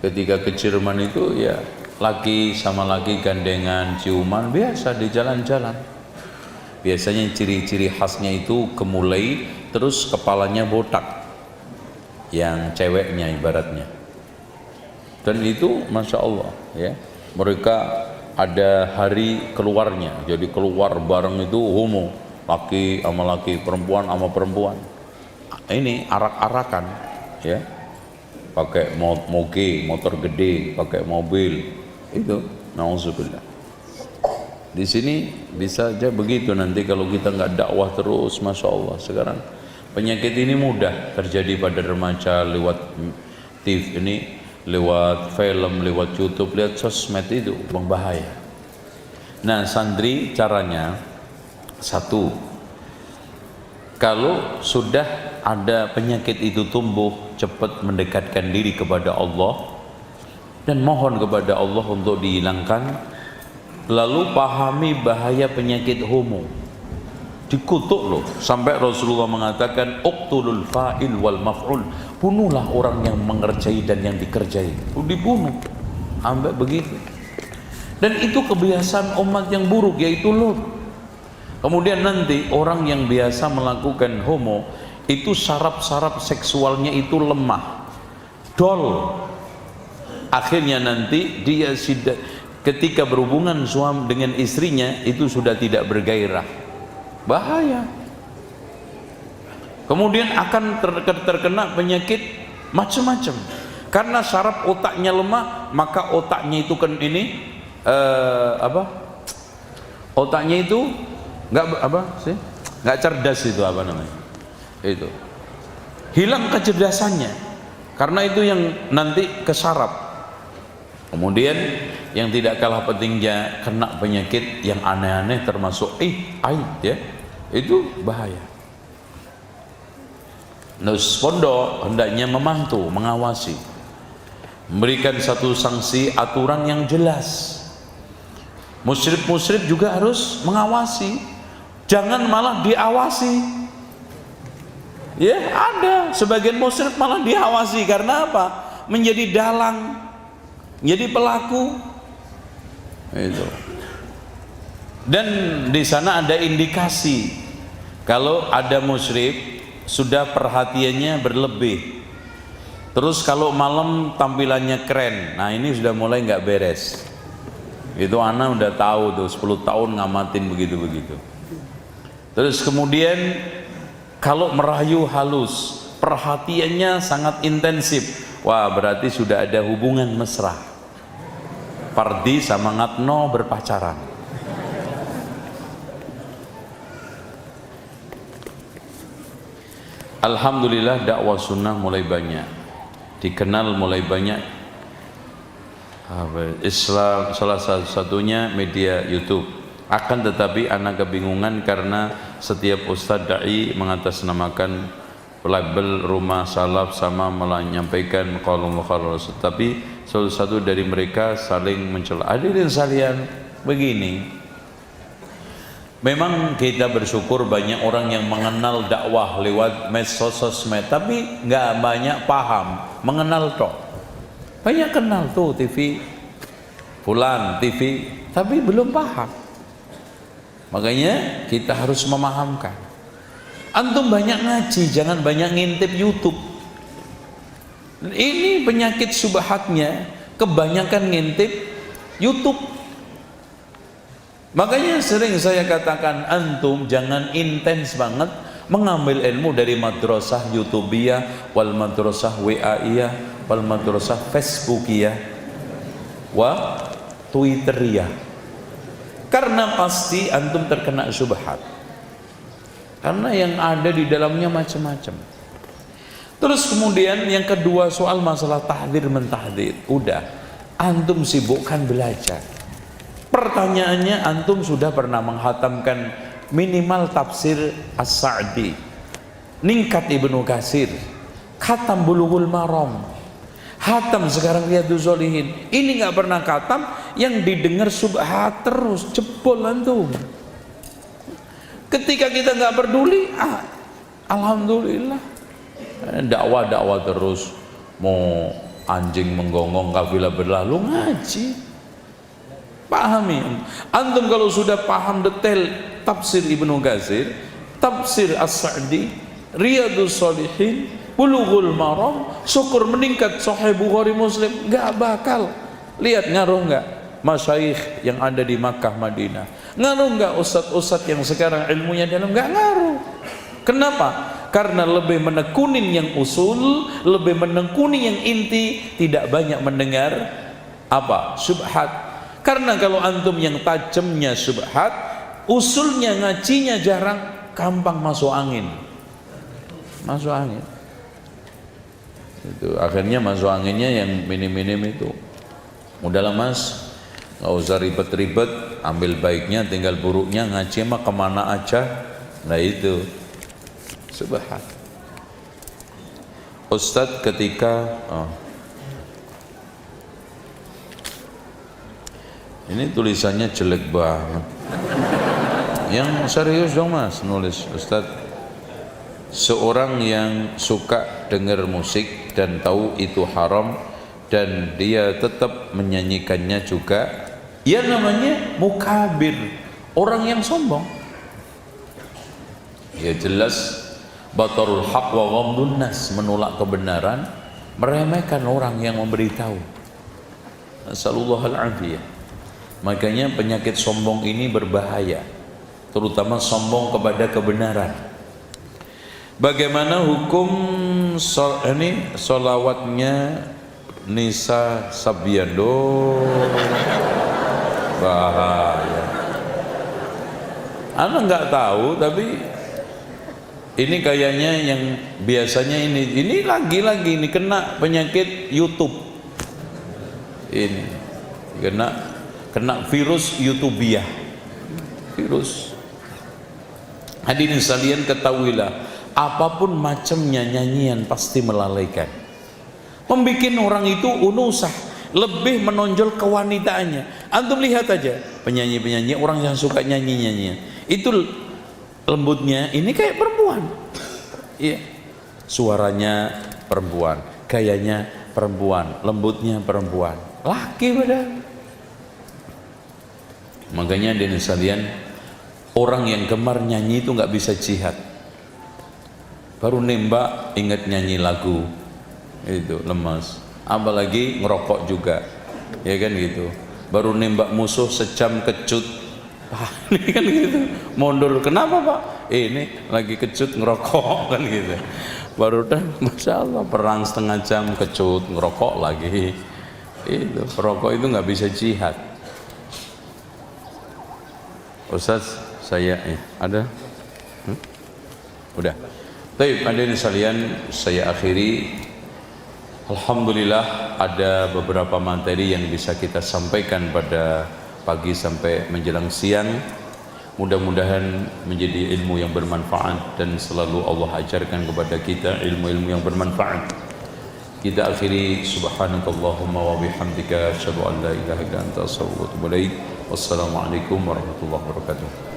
ketika ke Jerman itu, ya, laki sama laki gandengan, ciuman biasa di jalan-jalan. Biasanya ciri-ciri khasnya itu gemulai, terus kepalanya botak, yang ceweknya ibaratnya. Dan itu Masya Allah, ya, mereka ada hari keluarnya, jadi keluar bareng itu homo, laki sama laki, perempuan sama perempuan. Ini arak-arakan, ya, pakai moge, motor gede, pakai mobil. Itu nauzubillah. Di sini bisa aja begitu nanti kalau kita nggak dakwah terus. Masya Allah, sekarang penyakit ini mudah terjadi pada remaja lewat TV ini, lewat film, lewat YouTube, lewat sosmed, itu berbahaya. Nah, santri caranya satu, kalau sudah ada penyakit itu tumbuh, cepat mendekatkan diri kepada Allah dan mohon kepada Allah untuk dihilangkan. Lalu pahami bahaya penyakit homo. Dikutuk loh, sampai Rasulullah mengatakan uqtulul fa'il wal maf'ul, bunuhlah orang yang mengerjai dan yang dikerjai. Dibunuh sampai begitu. Dan itu kebiasaan umat yang buruk, yaitu Lut. Kemudian nanti orang yang biasa melakukan homo itu saraf-saraf seksualnya itu lemah, dol. Akhirnya nanti dia ketika berhubungan suami dengan istrinya itu sudah tidak bergairah. Bahaya. Kemudian akan terkena penyakit macam-macam. Karena saraf otaknya lemah, maka otaknya itu kan ini otaknya itu nggak cerdas, itu apa namanya? Itu hilang kecerdasannya. Karena itu yang nanti ke saraf. Kemudian yang tidak kalah pentingnya kena penyakit yang aneh-aneh termasuk aid, ya, itu bahaya. Nus pondok hendaknya memantau, mengawasi, memberikan satu sanksi aturan yang jelas. Musyrif juga harus mengawasi, jangan malah diawasi. Ya, ada sebagian musyrif malah diawasi karena apa? Menjadi dalang, jadi pelaku itu. Dan di sana ada indikasi kalau ada musyrif sudah perhatiannya berlebih, terus kalau malam tampilannya keren, nah ini sudah mulai nggak beres. Itu anak udah tahu tuh, 10 tahun ngamatin begitu-begitu. Terus kemudian kalau merayu halus, perhatiannya sangat intensif, wah berarti sudah ada hubungan mesra. Pardi sama ngatno berpacaran. Alhamdulillah dakwah sunnah mulai banyak, dikenal mulai banyak. Islam salah satunya media YouTube. Akan tetapi anak kebingungan karena setiap ustadz dai mengatasnamakan label rumah salaf sama menyampaikan qaulullah qaulur rasul, tapi salah satu dari mereka saling mencela. Hadirin sekalian, begini, memang kita bersyukur banyak orang yang mengenal dakwah lewat sosmed, tapi nggak banyak paham, mengenal toh. Banyak kenal tuh TV fulan, TV, tapi belum paham. Makanya kita harus memahamkan. Antum banyak ngaji, jangan banyak ngintip YouTube. Ini penyakit subhatnya, kebanyakan ngintip YouTube. Makanya sering saya katakan, antum jangan intens banget mengambil ilmu dari madrasah YouTubeiyah, wal madrasah WA-iyah, wal madrasah Facebookiyah, wa Twitteriyah. Karena pasti antum terkena subhat. Karena yang ada di dalamnya macam-macam. Terus kemudian yang kedua, soal masalah tahdir mentahdir. Udah, antum sibukkan belajar. Pertanyaannya, antum sudah pernah menghatamkan minimal tafsir As-Sa'di, ningkat Ibnu Katsir, khatam Bulughul Maram, khatam sekarang Riyadhus Shalihin. Ini nggak pernah khatam, yang didengar subhat terus, jebol antum. Ketika kita nggak peduli, alhamdulillah, dakwah terus, mau anjing menggonggong kafilah berlalu ngaji. Pahami antum, kalau sudah paham detail tafsir Ibnu Katsir, tafsir As-Sa'di, Riyadhus Shalihin, Bulughul Maram, syukur meningkat Sahih Bukhari Muslim. Nggak bakal. Lihat ngaruh nggak masyayikh yang ada di Makkah Madinah, ngaruh nggak ustadz-ustadz yang sekarang ilmunya dalam? Nggak ngaruh. Kenapa? Karena lebih menekunin yang usul, lebih menekuni yang inti, tidak banyak mendengar apa? Subhat. Karena kalau antum yang tajamnya subhat, usulnya ngajinya jarang, gampang masuk angin. Masuk angin. Itu akhirnya masuk anginnya yang minim-minim itu. Udahlah mas, nggak usah ribet-ribet, ambil baiknya, tinggal buruknya, ngaji mah kemana aja. Nah itu subhat. Ustadz ketika ini tulisannya jelek banget. Yang serius dong mas nulis, Ustadz. Seorang yang suka dengar musik dan tahu itu haram dan dia tetap menyanyikannya juga, ya namanya mukabir, orang yang sombong. Ya jelas batarul haq wa ghamdun nas, menolak kebenaran, meremehkan orang yang memberitahu. Nasallallahu al-afiyah. Makanya penyakit sombong ini berbahaya, terutama sombong kepada kebenaran. Bagaimana hukum solawatnya Nisa Sabiando? Bahaya. Ana nggak tahu, tapi ini kayaknya yang biasanya ini lagi-lagi ini kena penyakit YouTube. Ini kena virus YouTubeiyah, virus. Hadirin sekalian, ketahuilah, apapun macamnya nyanyian pasti melalaikan, membikin orang itu unusah, lebih menonjol kewanitaannya. Antum lihat aja penyanyi-penyanyi, orang yang suka nyanyi-nyanyian itu lembutnya ini kayak perempuan, iya, suaranya perempuan, gayanya perempuan, lembutnya perempuan, laki padahal. Makanya di sekalian, orang yang gemar nyanyi itu nggak bisa jihad. Baru nembak ingat nyanyi lagu, itu lemas. Apalagi ngerokok juga, ya kan gitu. Baru nembak musuh sejam kecut, ini kan gitu. Mundur, kenapa pak? Ini lagi kecut ngerokok kan gitu. Baru dah, masya Allah, perang setengah jam kecut ngerokok lagi. Itu perokok itu nggak bisa jihad. Ustaz, saya ada? Udah. Baik, hadirin sekalian, saya akhiri. Alhamdulillah ada beberapa materi yang bisa kita sampaikan pada pagi sampai menjelang siang. Mudah-mudahan menjadi ilmu yang bermanfaat dan selalu Allah ajarkan kepada kita ilmu-ilmu yang bermanfaat. Kita akhiri, subhanakallahumma wa bihamdika asyhadu an la ilaha illa anta astaghfiruka wa atubu ilaik. Wassalamualaikum warahmatullahi wabarakatuh.